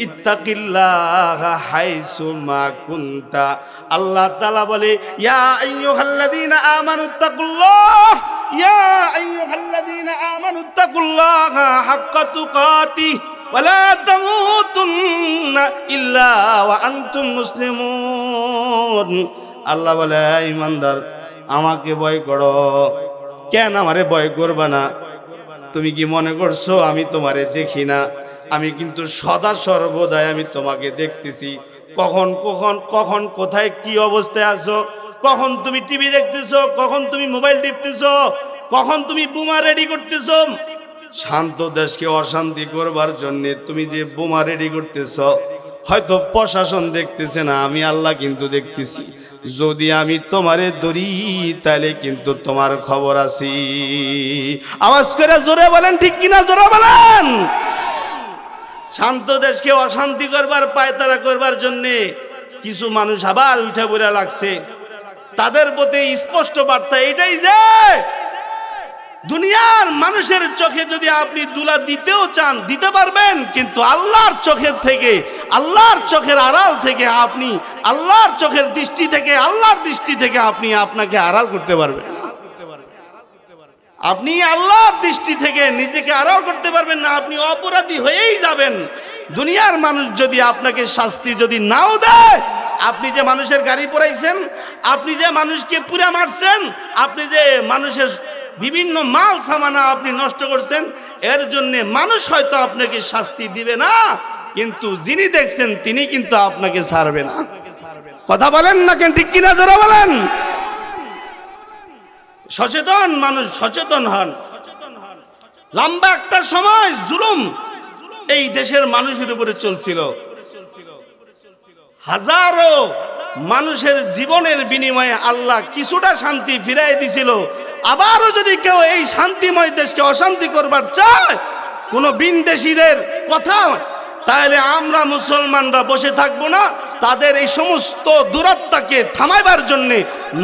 ইত্তাকিল্লাহ হাইসু মা কুনতা। আল্লাহ তাআলা বলে ইয়া আইয়ুহাল্লাযীনা আমানুত্তাকুল্লাহ, ইয়া আইয়ুহাল্লাযীনা আমানুত্তাকুল্লাহ হাক্কা তুকাতিহ ওয়া লা তামুতুন্না ইল্লা ওয়া আনতুম মুসলিমুন। আল্লাহ বলে ঈমানদার আমাকে ভয় করো। কেন আমারে ভয় করবা না? তুমি কি মনে করছো আমি তোমারে দেখি না? আমি কিন্তু সদা সর্বদাই আমি তোমাকে দেখতেছি। কখন কখন কখন কোথায় কি অবস্থায় আছো, কখন তুমি টিভি দেখতেছো, কখন তুমি মোবাইল টিপতেছো, কখন তুমি বোমা রেডি করতেছো। শান্ত দেশকে অশান্তি করবার জন্য তুমি যে বোমা রেডি করতেছো, হয়তো প্রশাসন দেখতেছে না, আমি আল্লাহ কিন্তু দেখতেছি। যদি আমি তোমারে ধরি তাহলে কিন্তু তোমার খবর আছে। আওয়াজ করে জোরে বলেন ঠিক কিনা, জোরে বলেন। শান্ত দেশকে অশান্তি করবার পায়তারা করবার জন্যে কিছু মানুষ আবার উঠে পড়ে লাগছে। তাদের প্রতি স্পষ্ট বার্তা এটাই যে দুনিয়ার মানুষের চোখে যদি আপনি দুলা দিতেও চান দিতে পারবেন, কিন্তু আল্লাহর চোখের থেকে, আল্লাহর চোখের আড়াল থেকে আপনি আল্লাহর চোখের দৃষ্টি থেকে, আল্লাহর দৃষ্টি থেকে আপনি আপনাকে আড়াল করতে পারবেন না। আপনি আল্লাহর দৃষ্টি থেকে নিজেকে আড়াল করতে পারবেন না, আপনি অপরাধী হয়েই যাবেন। দুনিয়ার মানুষ যদি আপনাকে শাস্তি যদি নাও দেয়, আপনি যে মানুষের গাড়ি পোড়াইছেন, আপনি যে মানুষকে পুড়ে মারছেন, আপনি যে মানুষের বিভিন্ন মাল সামানা আপনি নষ্ট করছেন, এর জন্য মানুষ হয়তো আপনাকে শাস্তি দিবে না, কিন্তু যিনি দেখছেন তিনি কিন্তু আপনাকে ছাড়বে না। কথা বলেন না কেন, ঠিক কিনা জোরে বলেন। সচেতন মানুষ সচেতন হন। লম্বা একটা সময় জুলুম এই দেশের মানুষের উপরে চলছিল, হাজারো মানুষের জীবনের বিনিময়ে আল্লাহ কিছুটা শান্তি ফিরাই দিছিল। আবারও যদি কেউ এই শান্তিময় দেশকে অশান্তি করবার চায়, কোন বিনদেশীদের কথা, তাহলে আমরা মুসলমানরা বসে থাকবো না, তাদের এই সমস্ত দুরাত্মাকে থামাইবার জন্য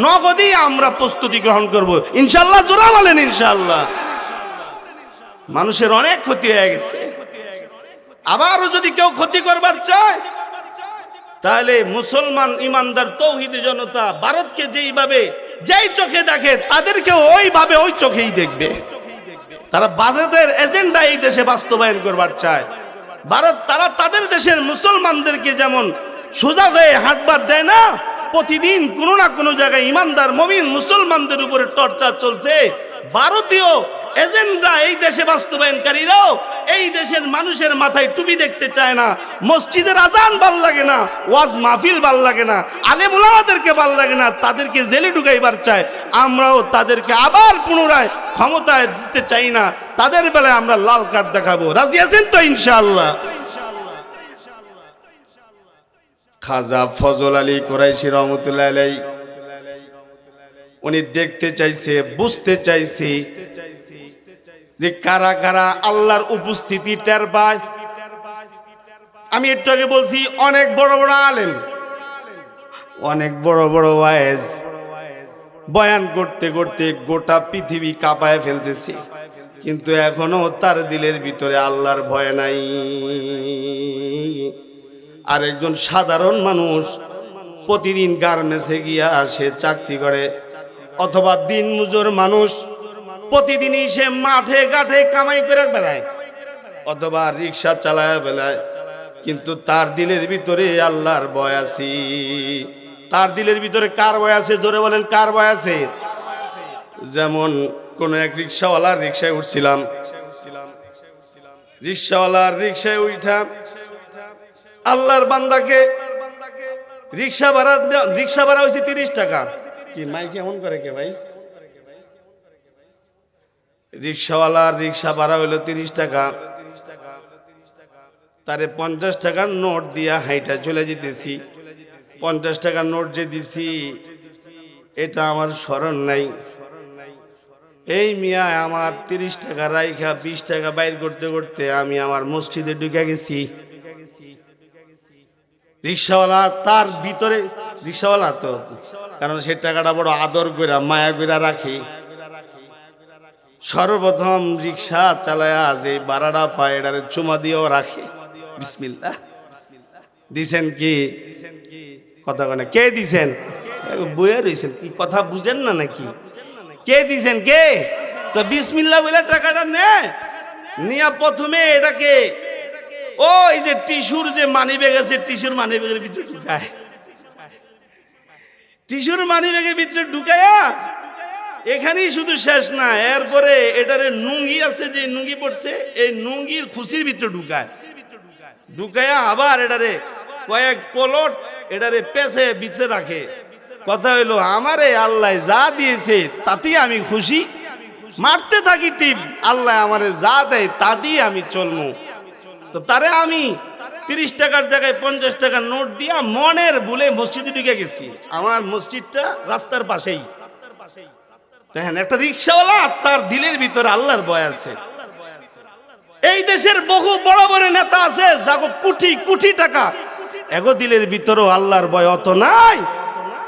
নগদই আমরা প্রস্তুতি গ্রহণ করব ইনশাআল্লাহ। জোরা বলেন ইনশাআল্লাহ। মানুষের অনেক ক্ষতি হয়ে গেছে, আবারও যদি কেউ ক্ষতি করবার চায় তাহলে মুসলমান ইমানদার তৌহিদি জনতা ভারতকে যেই চোখে দেখে তাদেরকে ওইভাবে ওই চোখেই দেখবে। তারা ভারতের এজেন্ডা এই দেশে বাস্তবায়ন করবার চায়। ভারত তাদের দেশের মুসলমানদেরকে যেমন সোজা হয়ে হাঁটবার দেয় না, প্রতিদিন কোনো না কোনো জায়গায় ইমানদার মুমিন মুসলমানদের উপরে টর্চার চলছে। ভারতীয় এজেন্ডা এই দেশে বাস্তবায়নকারীরাও এই দেশের মানুষের মাথায় টুপি দেখতে চায় না, মসজিদের আজান ভাল লাগে না, ওয়াজ মাহফিল ভাল লাগে না, আলেম উলামাদেরকে ভাল লাগে না, তাদেরকে জেলে ঢুকাইবার চায়। আমরাও তাদেরকে আবার পুনরায় ক্ষমতায় দিতে চাই না, তাদের বেলায় আমরা লাল কার্ড দেখাবো। রাজি আছেন তো ইনশাআল্লাহ? খাজা ফজল আলী কুরাইশি রহমতুল্লাহ আলাইহি উনি দেখতে চাইছে, বুঝতে চাইছে যে কারা কারা আল্লাহর উপস্থিতি টের পায়। আমি একটু আগে বলছি অনেক বড় বড় আলেম, অনেক বড় বড় ওয়াইজ বয়ান করতে করতে গোটা পৃথিবী কাঁপায় ফেলতেছে, কিন্তু এখনো তার দিলের ভিতরে আল্লাহর ভয় নাই। আর একজন সাধারণ মানুষ প্রতিদিন গার্মেন্টসে গিয়া সে চাকরি করে, অথবা দিন মজুর মানুষ প্রতিদিনই সে মাঠে ঘাটে কামাই করে বেড়ায়, অথবা রিক্সা চালায় বেড়ায়, কিন্তু তার দিলের ভিতরে আল্লাহর ভয় আছে। তার দিলের ভিতরে কার ভয় আছে? জোরে বলেন, কার ভয় আছে? যেমন কোন এক রিক্সাওয়ালার রিক্সায় উঠছিলাম, রিক্সাওয়ালার রিক্সায় উঠা আল্লাহর বান্দাকে রিক্সা ভাড়া হয়েছে 30 টাকা। কি মাইক এমন করে কে ভাই? রিক্সাওয়ালার রিক্সা ভাড়া হইলো 30 টাকা, তারে 50 টাকার নোট দিয়া হাইটা চলে যেতেছি। 50 টাকার নোট যে দিছি এটা আমার স্মরণ নাই। এই মিয়া আমার 30 টাকা রাইখা 20 টাকা বাইর করতে করতে আমি আমার মসজিদে ঢুকে গেছি। রিক্সাওয়ালা তার ভিতরে, রিক্সাওয়ালা তো কারণ সে টাকাটা বড় আদর করে মায়া করে রাখি, সর্বপ্রথম রিক্সা চালায়া যে ভাড়াটা পায় এটারে চুমা দিয়েও রাখে। বিসমিল্লাহ দিছেন কি কথা কনে? কে দিছেন? বইয়া রয়েছেন, কি কথা বুঝেন না নাকি? কে দিছেন? কে? তো বিসমিল্লাহ বলে টাকাটা নেয়, নিয়া প্রথমে এটাকে ওই যে টিস্যুর যে মানি ব্যাগ আছে, টিস্যুর মানি ব্যাগের ভিতরে ঢুকায়, টিস্যুর মানি ব্যাগের ভিতরে ঢুকায়া এখানেই শুধু শেষ না, এরপরে এটারে নুঙ্গি আছে যে নুঙ্গি পড়ছে এই নুঙ্গির খুশির ভিতরে ঢুকায়া আবার এটারে কয়েক পলট এটারে পেছে ভিতরে রাখে। কথা হইলো আমারে আল্লাহ যা দিয়েছে তাতেই আমি খুশি, মারতে থাকি টিপ, আল্লাহ আমারে যা দেয় তা দিয়ে আমি চলমু। তো তারে আমি 30 টাকার জায়গায় 50 টাকার নোট দিয়া মনের ভুলে মসজিদে ঢুকে গেছি। আমার মসজিদটা রাস্তার পাশেই। দেখেন একটা রিক্সাওয়ালা, তার দিলের ভিতরে আল্লাহর ভয় আছে। এই দেশের বহু বড় বড় নেতা আছে যাগো কোটি কোটি টাকা, এগো দিলের ভিতরেও আল্লাহর ভয় অত নাই।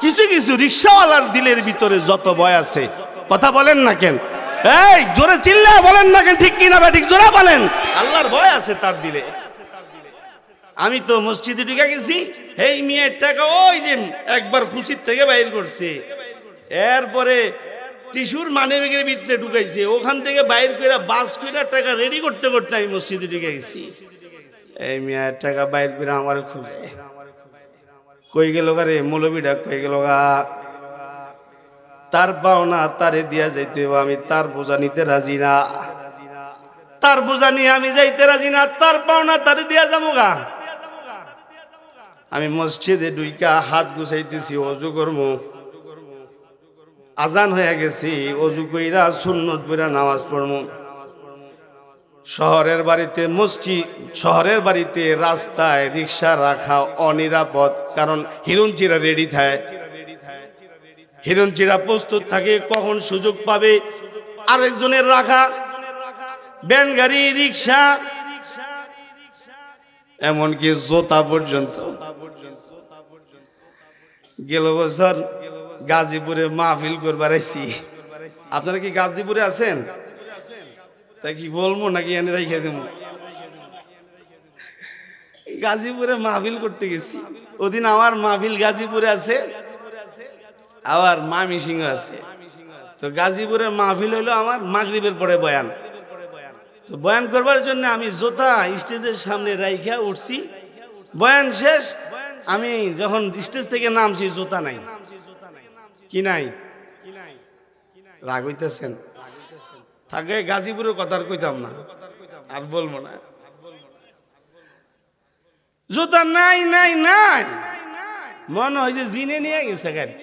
কিছু কিছু রিক্সাওয়ালার দিলের ভিতরে যত ভয় আছে, কথা বলেন না কেন? এই জোরে চিল্লা বলেন না কেন? ঠিক কিনা বা ঠিক? জোরে বলেন। আল্লাহর ভয় আছে তার দিলে। আমি তো মসজিদে ঢুকে গেছি, এই মেয়ের টাকা ওই যে একবার খুশির থেকে বাইর করছে, এরপরে টিস্যুর মানি ব্যাগের ভিতরে ঢুকাইছে, ওখান থেকে বাইর করে বাস করে টাকা রেডি করতে করতে আমি মসজিদে ঢুকে গেছি। এই মেয়ের টাকা বাইর করে আমার খুঁজে কই গেল গা রে? মৌলবীটা কই গেল গা? তার পাওনা তারে দিয়া যাইতে হবে, আমি তার বোঝা নিতে রাজি না, তার বোঝা নিয়ে আমি যাইতে রাজি না, তার পাওনা তারে দিয়া যাবো গা। আমি মসজিদে ঢুইকা হাত গুছাইতেছি, অজু করবো, আজান হয়ে গেছি, অজু কইরা সুন্নত পড়া নামাজ পড়বো। শহরের বাড়িতে মসজিদ, শহরের বাড়িতে রাস্তায় রিক্সা রাখা অনিরাপদ, কারণ হিরণচিরা রেডি থাকে, হিরণচিরা প্রস্তুত থাকে কখন সুযোগ পাবে আরেকজনের রাখা। ভ্যান গাড়ি, রিক্সা, এমনকি জোতা পর্যন্ত গেল বছর গাজীপুরে মাহফিল করবার আইছি। আপনারা কি গাজীপুরে আছেন? তাই কি বলবো নাকি এনে রেখে দেবো? গাজীপুরে মাহফিল করতে গেছি। ওদিন আমার মাহফিল গাজীপুরে আছে, আবার ময়মনসিংহ আছে। তো গাজীপুরের মাহফিল হইলো আমার মাগরিবের পরে বয়ান। তো বয়ান করবার জন্য আমি জোতা স্টেজের সামনে রাইখা উঠছি। বয়ান শেষ, আমি যখন স্টেজ থেকে নামছি জোতা নাই। কি নাই? রাগ হইতেছেন? থাকে গাজীপুরের কথা আর কইতাম না, আর বলবো না। জুতা নাই নাই নাই, মনে হয় যে জিনে নিয়ে গেছে গাড়ি।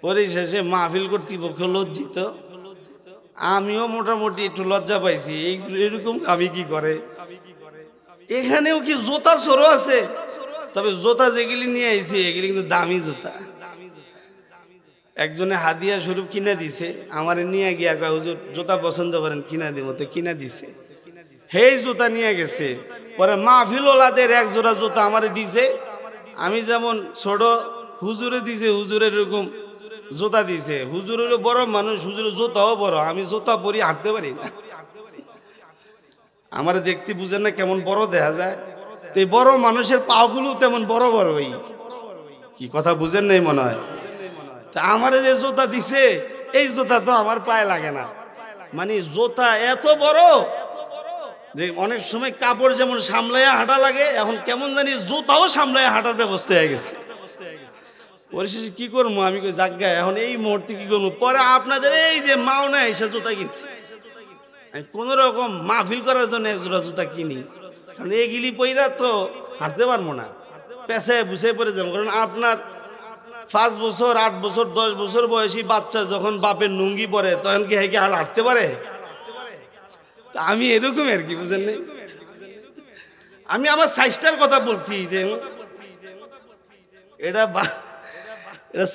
পরিশেষে মাহফিল কর্তৃপক্ষ লজ্জিত, আমিও মোটামুটি একটু লজ্জা পাইছি। এরকম আমি কি করে, এখানেও কি জুতা সরো আছে? তবে জুতা যেগুলি নিয়ে আইছি এগুলি কিন্তু দামি জুতা। একজনে হাদিয়া স্বরূপ কিনে দিছে, আমারে নিয়ে গিয়া কয় হুজুর জুতা পছন্দ করেন কিনা দিব, তো কিনা দিছে। সেই জুতা নিয়ে গেছে। পরে মাহফিল ওলাদের এক জোড়া জুতা আমারে দিছে। আমি যেমন ছোট, হুজুরে দিছে, হুজুরের এরকম জুতা দিছে। হুজুর হলো বড় মানুষ, হুজুরের জুতাও বড়। আমি জুতা পরি হাঁটতে পারি না। আমার দেখতে বুঝেন না কেমন বড় দেখা যায়? তো এই বড় মানুষের পাগুলো তেমন বড় বড়। ওই কি কথা বুঝেন নাই মনে হয়? তা আমার যে জুতা দিছে এই জুতা তো আমার পায়ে লাগে না। মানে জুতা এত বড় যে অনেক সময় কাপড় যেমন সামলাইয়া হাঁটা লাগে, এখন কেমন জানি জুতাও সামলাইয়া হাঁটার ব্যবস্থা হয়ে গেছে। পরিশেষে কি করবো আমি, জায়গায় এখন এই মুহূর্তে কি করবো? পরে আপনাদের এই যে মাওনা এসে জুতা কিনছি। আমি কোন রকম মাহফিল করার জন্য এক জোড়া জুতা কিনি, কারণ এইগুলি পইরা তো হাঁটতে পারবো না, পেছায় বুঝে পড়ে যাবো। কারণ আপনার 5 বছর 8 বছর 10 বছর বয়সী বাচ্চা যখন বাপের লুঙ্গি পরে তখন কি হেঁকে হাঁটতে পারে? আমি এরকম আর কি, বুঝেন নাই? আমি আমার সাইজটার কথা বলছি যে এটা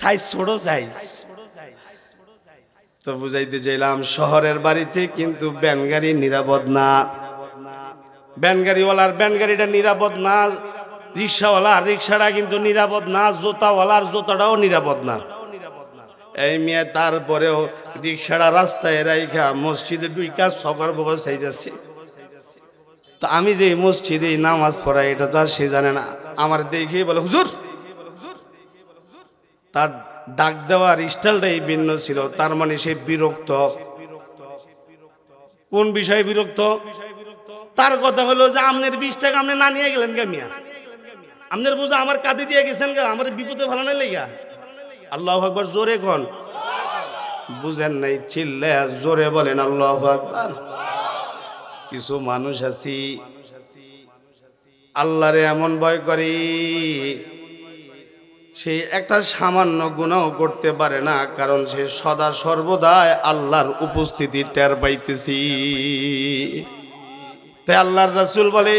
সাইজ ছোট সাইজ। তো বুঝাইতে চাইলাম শহরের বাড়িতে কিন্তু ব্যানগাড়ি নিরাপদ না, ব্যানগাড়িওয়ালার ব্যানগাড়িটা নিরাপদ না, রিক্সাওয়ালার রিক্সাটা কিন্তু নিরাপদ না, জুতাওয়ালার জুতাটাও নিরাপদ না। এই মেয়ে তারপরেও রিক্সাটা রাস্তায় রাইখা মসজিদে ঢুইকা সকার বকর চাইতেছে। তা আমি যে মসজিদে নামাজ পড়াই এটা তো আর সে জানে না। আমার দেখে বলে হুজুর, তার ডাক দেওয়ার স্টাইলটাই ভিন্ন ছিল। তার মানে সে বিরক্ত। কোন বিষয়ে বিরক্ত? তার কথা হলো যে আপনার 20 টাকা আপনি না নিয়ে গেলেন কে মিয়া? আপনার বোঝা আমার কাঁদে দিয়ে গেছেন কে? আমার বিপদে ভালো নাই লেগা? আল্লাহু আকবার জোরে কোন, বুঝেন নাই? চিল্লে জোরে বলেন আল্লাহু আকবার। কিছু মানুষ আছি আল্লাহরে এমন ভয় করি, সে একটা সামান্য গুনাহ করতে পারে না, কারণ সে সদা সর্বদাই আল্লাহর উপস্থিতি টের পাইতেছি। তাই আল্লাহর রাসূল বলে,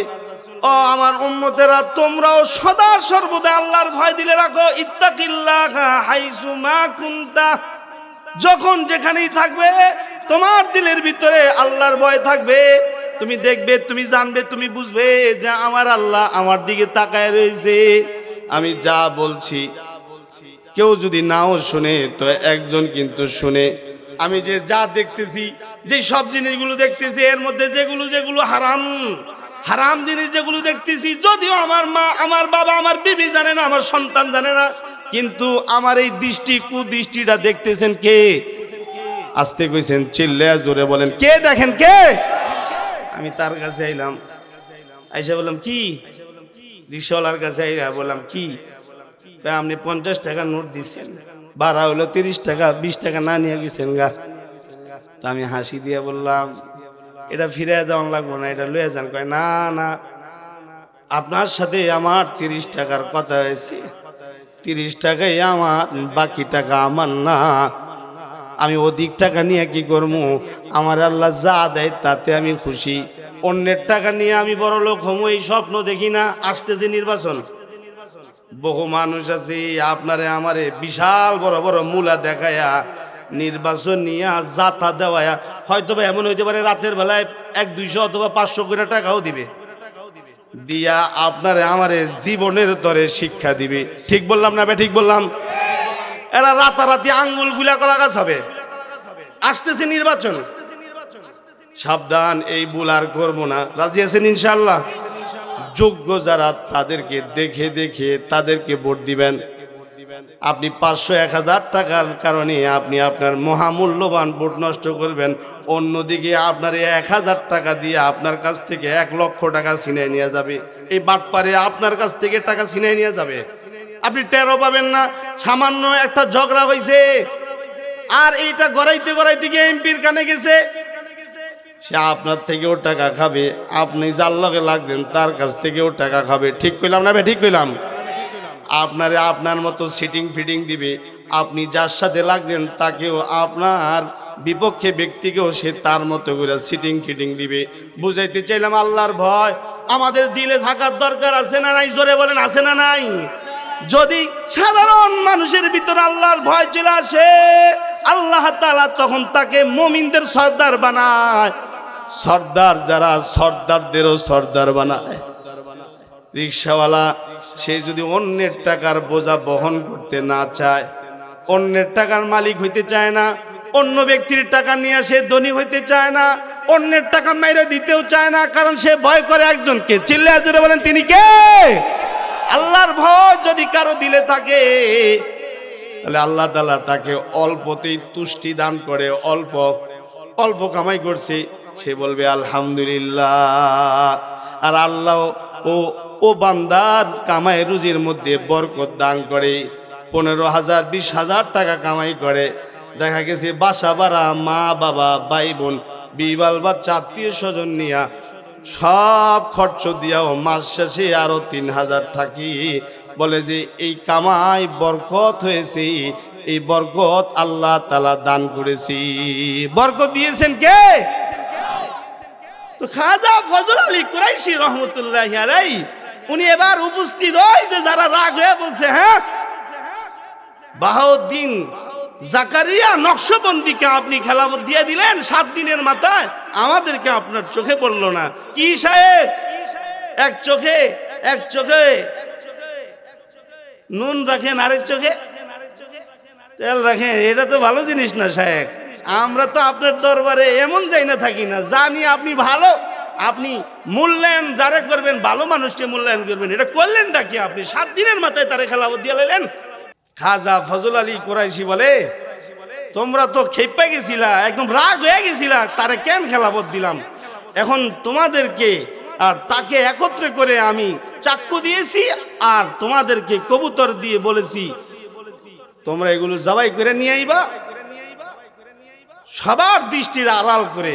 ও আমার উম্মতেরা, তোমরাও সদা সর্বদা আল্লাহর ভয় দিলে রাখো। ইত্তাকিল্লাহা হাইসু মা কুনতা, যখন যেখানেই থাকবে তোমার দিলের ভিতরে আল্লাহর ভয় থাকবে। তুমি দেখবে, তুমি জানবে, তুমি বুঝবে যে আমার আল্লাহ আমার দিকে তাকায় রয়েছে। আমি যা বলছি কেউ যদি নাও শুনে তো একজন কিন্তু শুনে। আমি যে যা দেখতেছি, যে সব জিনিসগুলো দেখতেছি, এর মধ্যে যেগুলো যেগুলো হারাম হারাম জিনিস যেগুলো দেখতেছি, যদিও আমার মা, আমার বাবা, আমার বিবি জানে না, আমার সন্তান জানে না, কিন্তু আমার এই দৃষ্টি কুদৃষ্টিটা দেখতেছেন কে? আস্তে কইছেন, চিল্লে জোরে বলেন, কে দেখেন কে? আমি তার কাছে আইলাম, আইসা বললাম কি? রিক্সাওয়ালার কাছে আইলা বললাম কি? আপনি 50 টাকা নোট দিচ্ছেন, ভাড়া হলো 30 টাকা, 20 টাকা না নিয়ে গেছেন গা। তা আমি হাসি দিয়ে বললাম, এটা ফিরে দেওয়ান লাগবো না, এটা লয়ে যান। কয় না না, আপনার সাথে আমার 30 টাকার কথা হয়েছে, 30 টাকাই আমার, বাকি টাকা আমার না। আমি অধিক টাকা নিয়ে কি করবো? আমার আল্লাহ যা দেয় তাতে আমি খুশি। অন্যের টাকা নিয়ে আমি বড় লোক হবো এই স্বপ্ন দেখি না। আসতেছে নির্বাচন, বহু মানুষ আছে আপনারে আমারে বিশাল বড় বড় মূলা দেখায়া নির্বাচন নিয়ে যাতা দেওয়া, হয়তো বা এমন হইতে পারে রাতের বেলায় 100-200 অথবা 500 করে টাকাও দিবে। দিয়া আপনারে আমারে জীবনের তরে শিক্ষা দিবে। ঠিক বললাম না ঠিক বললাম? এরা রাতারাতি আঙ্গুল ফুলা কলা গাছ হবে। আসতেছে নির্বাচন, সাবধান, এই ভুল আর করবো না। রাজি আছেন ইনশাআল্লাহ? যোগ্য যারা তাদেরকে দেখে দেখে তাদেরকে ভোট দিবেন। আপনি 500-1000 টাকার কারণে আপনি আপনার মহামূল্যবান ভোট নষ্ট করবেন, অন্যদিকে আপনার 1000 টাকা দিয়ে আপনার কাছ থেকে 1 লক্ষ টাকা ছিনিয়ে নিয়ে যাবে। এই বাটপারে আপনার কাছ থেকে টাকা ছিনিয়ে নিয়ে যাবে, আপনি টেরও পাবেন না। সামান্য একটা ঝগড়া হয়েছে আর এইটা গড়াইতে গড়াইতে গিয়ে এমপির কানে গেছে, সে আপনার থেকেও টাকা খাবে, আপনি যার লগে লাগছেন তার কাছ থেকেও টাকা খাবে। ঠিক কইলাম না ঠিক কইলাম? আপনারে আপনার মতো সিটিং ফিটিং দিবে, আপনি যার সাথে লাগছেন তাকেও, আপনার বিপক্ষে ব্যক্তিকেও সে তার মতো করে সিটিং ফিটিং দিবে। বুঝাইতে চাইলাম আল্লাহর ভয় আমাদের দিলে থাকার দরকার আছে না নাই? জোরে বলেন, আছে না নাই? যদি সাধারণ মানুষের ভিতর আল্লাহর ভয় চলে আসে, আল্লাহ তাআলা তখন তাকে মুমিনদের সর্দার বানায়। সর্দার যারা, সর্দারদেরও সর্দার বানায়। রিকশাওয়ালা সে যদি অন্যের টাকার বোঝা বহন করতে না চায়, অন্যের টাকার মালিক হইতে চায় না, অন্য ব্যক্তির টাকা নিয়ে সে ধনী হইতে চায় না, অন্যের টাকা মেরে দিতেও চায় না, কারণ সে ভয় করে একজনকে। চিল্লায়া জোরে বলেন, তিনি কে? আল্লাহর ভয় যদি কারো দিলে থাকে, তাহলে আল্লাহ তাআলা তাকে অল্পতেই তুষ্টি দান করে। অল্প অল্প কামাই করছে, সে বলবে আলহামদুলিল্লাহ। আর আল্লাহ ও বান্দার কামাই রুজির মধ্যে বরকত দান করে। 15,000 20,000 টাকা কামাই করে, দেখা গেছে বাসা ভাড়া, মা বাবা, ভাই বোন, বিবাল বাচ্চা, আত্মীয় স্বজন নিয়া সব খরচ দিয়াও মাস শেষে আরো 3,000 থাকি। বলে যে এই কামাই বরকত হয়েছে, এই বরকত আল্লাহ তাআলা দান করেছি। বরকত দিয়েছেন কে? তো খাজা ফজল আলী কুরাইশি রহমতুল্লাহি আলাইহি উনি এবার উপস্থিত। ওই যে যারা রাগ হয়ে বলছে, হ্যাঁ বাহাউদ্দিন জাকারিয়া নকশবন্দিকে আপনি খেলাফত দিয়ে দিলেন 7 দিনের মাথায়, আমাদেরকে আপনার চোখে পড়লো না। কি সাহেব, এক চোখে নুন রাখেন, আরেক চোখে তেল রাখেন, এটা তো ভালো জিনিস না সাহেব। আমরা তো আপনার দরবারে এমন যাই না থাকি না, জানি আপনি ভালো, আপনি মূল্যায়ন যারা করবেন, ভালো মানুষকে মূল্যায়ন করবেন, এটা করলেন না কি? আপনি 7 দিনের মাথায় তারে খেলাফত দিয়ে লাইলেন। খাজা ফজল আলী কুরাইশি বলে, তোমরা তো খেপে গেছিলা, একদম রাগ হয়ে গেছিলা, তারে কেন খেলাফত দিলাম? এখন তোমাদেরকে আর তাকে একত্রে করে আমি চাক্কু দিয়েছি, আর তোমাদেরকে কবুতর দিয়ে বলেছি তোমরা এগুলো জবাই করে নিয়ে আইবা। সবার দৃষ্টির আড়াল করে,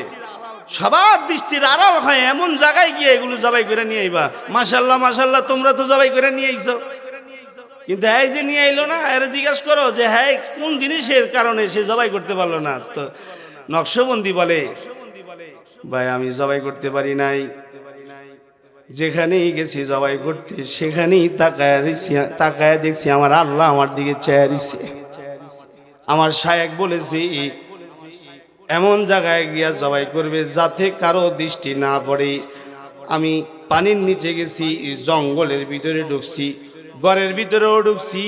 সবার দৃষ্টির আড়াল হয় এমন জায়গায় গিয়ে এগুলো জবাই করে নিয়ে আইবা। মাশাল্লাহ মাশাল্লাহ, তোমরা তো জবাই করে নিয়ে আইছো, কিন্তু এই যে নিয়ে আইলো না, এর জিজ্ঞাসা করো যে হ্যাঁ কোন জিনিসের কারণে সে জবাই করতে পারলো না। তো নকশবন্দি বলে, ভাই আমি জবাই করতে পারি নাই, যেখানেই গেছি জবাই করতে সেখানেই তাকায় দেখছি আমার আল্লাহ আমার দিকে চেয়ে রইছে। আমার শায়েখ বলেছি এমন জায়গায় গিয়া জবাই করবে যাতে কারো দৃষ্টি না পড়ে। আমি পানির নিচে গেছি, জঙ্গলের ভিতরে ঢুকছি, ঘরের ভিতরেও ঢুকছি,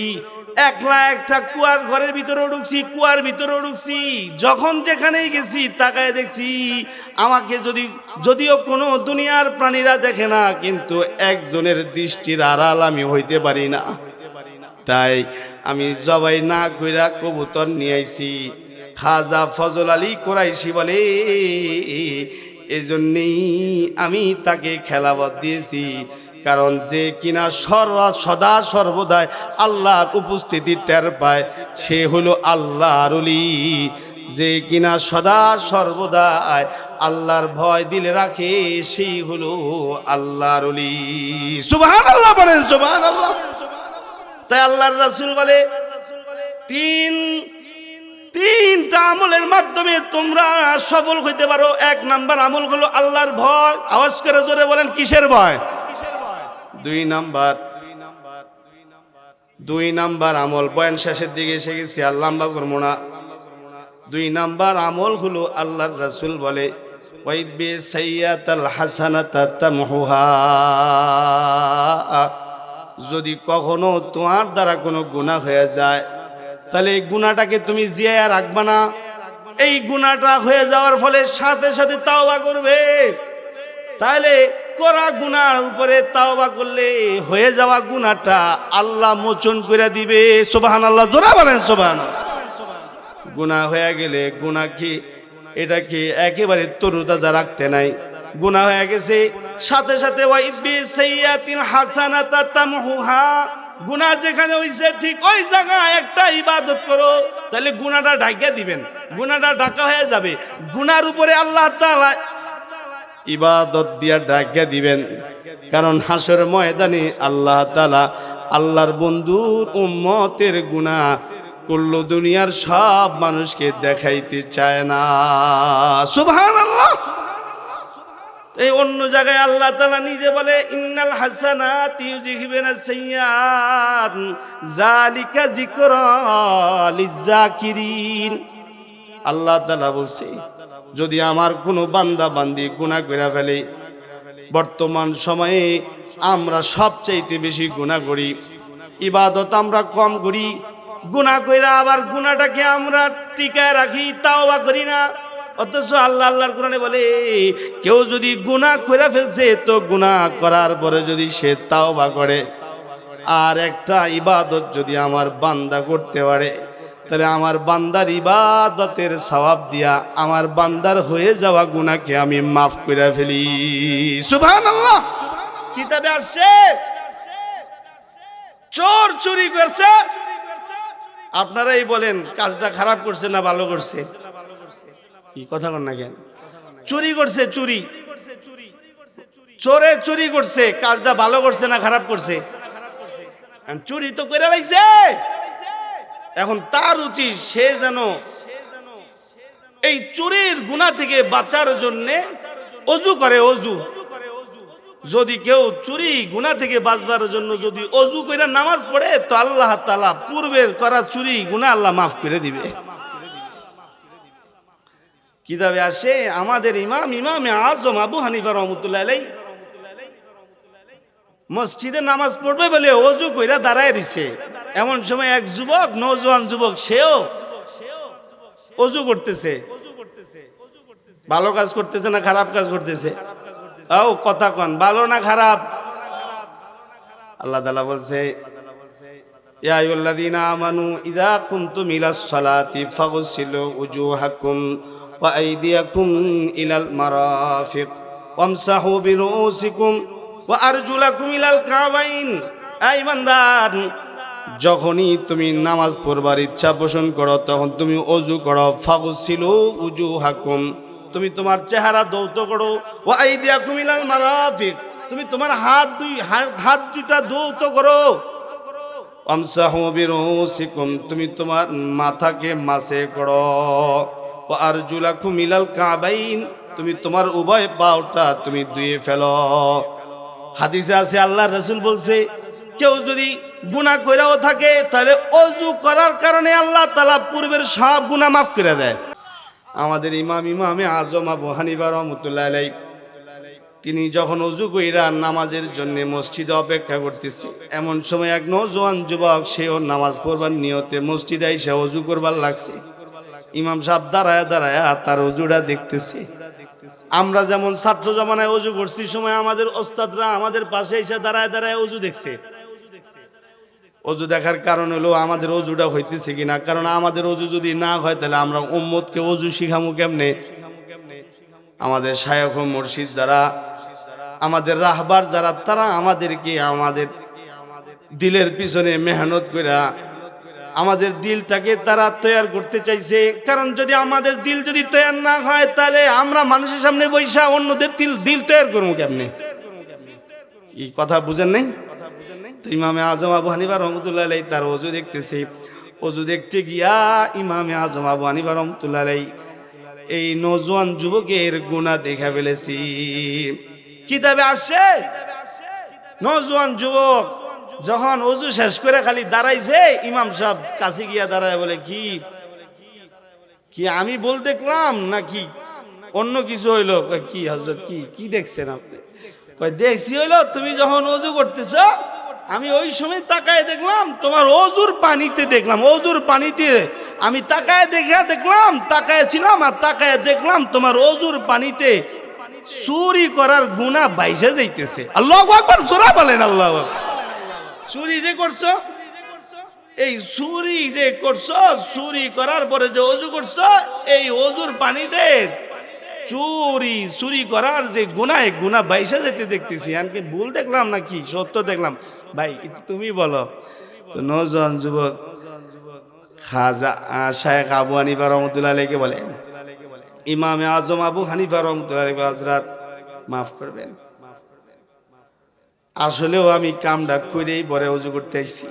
একলা একটা কুয়ার ঘরের ভিতরেও ঢুকছি, কুয়ার ভিতরেও ঢুকছি। যখন যেখানেই গেছি তাকায় দেখছি আমাকে যদিও কোনো দুনিয়ার প্রাণীরা দেখে না, কিন্তু একজনের দৃষ্টির আড়াল আমি হইতে পারি না। তাই আমি জবাই না কইরা কবুতর নিয়ে আইছি। খাজা ফজল আলী কুরাইশি বলে, এজন্যই আমি তাকে খেলাফত দিয়েছি, কারণ যে কিনা সদা সর্বদাই আল্লাহর উপস্থিতি টের পায় সে হলো আল্লাহর ওলি। যে কিনা সদা সর্বদাই আল্লাহর ভয় দিলে রাখে সেই হলো আল্লাহর ওলি। সুবহানাল্লাহ বলেন, সুবহানাল্লাহ। তাই আল্লাহর রাসূল বলে তিনটা আমলের মাধ্যমে তোমরা সফল হইতে পারো। 1 নাম্বার আমল হলো আল্লাহর ভয়। আওয়াজ করে জোরে বলেন, কিসের ভয়? 2 নাম্বার আমল, বয়ান শেষের দিকে এসে গেছি, আর লম্বা করবো না। 2 নাম্বার আমল হলো আল্লাহর রাসূল বলে ওয়াইদবি সাইয়াতাল হাসানাতা তামহুহা, যদি কখনো তোমার দ্বারা কোনো গুনাহ হয়ে যায়, তাহলে এই গুনাহটাকে তুমি জিয়ায় রাখবা না। এই গুনাহটা হয়ে যাওয়ার ফলে সাথে সাথে তাওবা করবে। তাহলে করা গুনার উপরে তাওবা করলে হয়ে যাওয়া গুনাহটা আল্লাহ মোচন করে দিবে। সুবহানাল্লাহ, জোরে বলেন সুবহানাল্লাহ। গুনাহ হয়ে গেলে গুনাহ কি এটা কি একেবারে তরুতাজা রাখতে নাই? গুনাহ হয়ে গেছে, সাথে সাথে ওয়াইবি সাইয়াতিন হাসানাতা তামহুহা, গুনাহ যেখানে হইছে ঠিক ওই জায়গায় একটা ইবাদত করো, তাহলে গুনাহটা ঢাকা দিবেন, গুনাহটা ঢাকা হয়ে যাবে। গুনার উপরে আল্লাহ তাআলা ইবাদত দিয়া ঢাকা দিবেন। কারণ হাসর ময়দানে আল্লাহ তাআলা আল্লাহর বন্ধুর উম্মতের গুনাহ কুল্লু দুনিয়ার সব মানুষকে দেখাইতে চায় না। সুবহানাল্লাহ। এই অন্য জায়গায় আল্লাহ তাআলা নিজে বলে ইন্নাল হাসানাতি ইউযহিবুনাস সাইয়্যাত যালিকা যিকরা লিযাকিরিন। আল্লাহ তাআলা বলছে, যদি আমার কোনো বান্দা বান্দি গুনাহ করে ফেলে, বর্তমান সময়ে আমরা সবচাইতে বেশি গুনাহ করি, ইবাদত আমরা কম করি, গুনাহ কইরা আবার গুনাহটাকে আমরা টিকায় রাখি, তাওবা করি না। অথচ আল্লাহ আল্লাহর কোরআনে বলে, কেউ যদি গুনাহ করে ফেলছে তো গুনাহ করার পরে যদি সে তাওবা করে আর একটা ইবাদত যদি আমার বান্দা করতে পারে, তাহলে আমার বান্দার ইবাদতের সওয়াব দিয়া আমার বান্দার হয়ে যাওয়া গুনাহকে আমি মাফ করে ফেলি। সুবহানাল্লাহ। কিতাবে আসছে চোর চুরি করছে, আপনারাই বলেন কাজটা খারাপ করছে না ভালো করছে? কি কথা বল না কেন? চুরি করছে, চুরি চোরে চুরি করছে, কাজটা ভালো করছে না খারাপ করছে? চুরি তো করে লাইছে। এখন তার উচিত সে যেন এই চুরির গুনাহ থেকে বাঁচার জন্য ওযু করে। ওযু যদি কেউ চুরি গুনাহ থেকে বাঁচবার জন্য যদি ওযু করে নামাজ পড়ে, তো আল্লাহ তাআলা পূর্বের করা চুরি গুনাহ আল্লাহ মাফ করে দিবে। কিতাবে আসে আমাদের ইমামে আজম আবু হানিফা রাহমাতুল্লাহ আলাইহি মসজিদে নামাজ পড়বে বলে ওযু কইরা দাঁড়ায় রইছে। এমন সময় এক যুবক, নওজোয়ান যুবক, সেও ওযু করতেছে। ভালো কাজ করতেছে না খারাপ কাজ করতেছে? ও কথা কন, ভালো না খারাপ? আল্লাহ তাআলা বলছে, ইয়া আইয়ুহাল্লাযীনা আমানু ইযা কুনতুম ইলাস সালাতি ফাগসিলু উজুহাকুম ওয়া আইদিয়াকুম ইলাল মারাফিক ওয়ামসাহু বিরুউসিকুম ওয়া আরজুলাকুম ইলাল কাবাইন। এই বান্দার, যখনই তুমি নামাজ পড়বার ইচ্ছা পোষণ করো তখন তুমি ওযু করো। ফাগসিলু উজুহাকুম, তুমি তোমার চেহারা ধৌত করো। ওয়া আইদিয়াকুম ইলাল মারাফিক, তুমি তোমার হাত দুইটা ধৌত করো। ওয়ামসাহু বিরুউসিকুম, তুমি তোমার মাথাকে মাসে করো। ওয়া আরজুলাকুম ইলাল কাবাইন, তুমি তোমার উভয় পাওটা তুমি ধুয়ে ফেলো। হাদিসে আছে আল্লাহর রাসূল বলছে, কেউ যদি গুনাহ কইরাও থাকে তাহলে ওযু করার কারণে আল্লাহ তাআলা পূর্বের সব গুনাহ মাফ করে দেয়। আমাদের ইমামে আজম আবু হানিফা রাহমাতুল্লাহ আলাইহি তিনি যখন ওযু কইরা নামাজের জন্য মসজিদে অপেক্ষা করতেছে, এমন সময় এক নওজোয়ান যুবক, সেও নামাজ পড়বার নিয়তে মসজিদে এসে ওযু করবার লাগছে। ইমাম সাহেব দাঁড়ায় দাঁড়ায় তার ওযুটা দেখতেছে। আমরা যেমন ছাত্র জমানায় ওযু করছি, সময় আমাদের ওস্তাদরা আমাদের পাশে এসে দাঁড়ায় দাঁড়ায় ওযু দেখছে। ওযু দেখার কারণ হলো আমাদের ওযুটা হইতেছে কিনা। কারণ আমাদের ওযু যদি না হয় তাহলে আমরা উম্মতকে ওযু শিখামু কেমনে? আমাদের শায়খ ও মুর্শিদ যারা, আমাদের রাহবার যারা, তারা আমাদেরকে আমাদের দিলের পিছনে মেহনত কইরা আমাদের দিলটাকে তারা তৈয়ার করতে চাইছে। কারণ যদি আমাদের দিল যদি তৈয়ার না হয় তাহলে আমরা মানুষের সামনে বৈশা অন্যদের দিল তৈয়ার করবো কেমনে? এই কথা বুঝেন নাই? তো ইমামে আজম আবু হানিফা রাহমাতুল্লাহ আলাইহি তার ওযু দেখতেছে। ওযু দেখতে গিয়া ইমামে আজম আবু হানিফা রাহমাতুল্লাহ আলাইহি এই নওজোয়ান যুবকের গুনাহ দেখা ফেলেছি। কিতাবে আসছে নওজোয়ান যুবক যখন ওযু শেষ করে খালি দাঁড়াইছে, ইমাম সাহেব কাছে গিয়া দাঁড়ায় বলে, কি আমি বল দেখলাম নাকি অন্য কিছু হইলো? কি হযরত, কি দেখছেন আপনি? কয় দেখছি হইলো তুমি যখন ওযু করতেছ আমি ওই সময় তাকায় দেখলাম তোমার অজুর পানিতে দেখলাম, অজুর পানিতে আমি তাকায় দেখলাম, তাকায় ছিলাম আর তাকায় দেখলাম তোমার অজুর পানিতে চুরি করার গুনাহ বাইসে যাইতেছে। আল্লাহু আকবার, জোরে বলেন আল্লাহু আকবার। চুরি যে করছো, এই চুরি যে করছো, চুরি করার পরে যে অজু করছো, এই অজুর পানিতে চুরি করার যে গুনাহ বাইসা যেতে দেখতেছি। আমি ভুল দেখলাম নাকি সত্য দেখলাম? ভাই একটু তুমি বলো তো। নওজোয়ান যুবক খাজা শায়েখ আবু হানিফা রহমতুল্লাহ আলাইহি বলেন, ইমামে আজম আবু হানিফা রহমতুল্লাহ আলাইহি হযরত মাফ করবেন, আসলেও আমি কামটা করেই পরে ওযু করতে আইছি।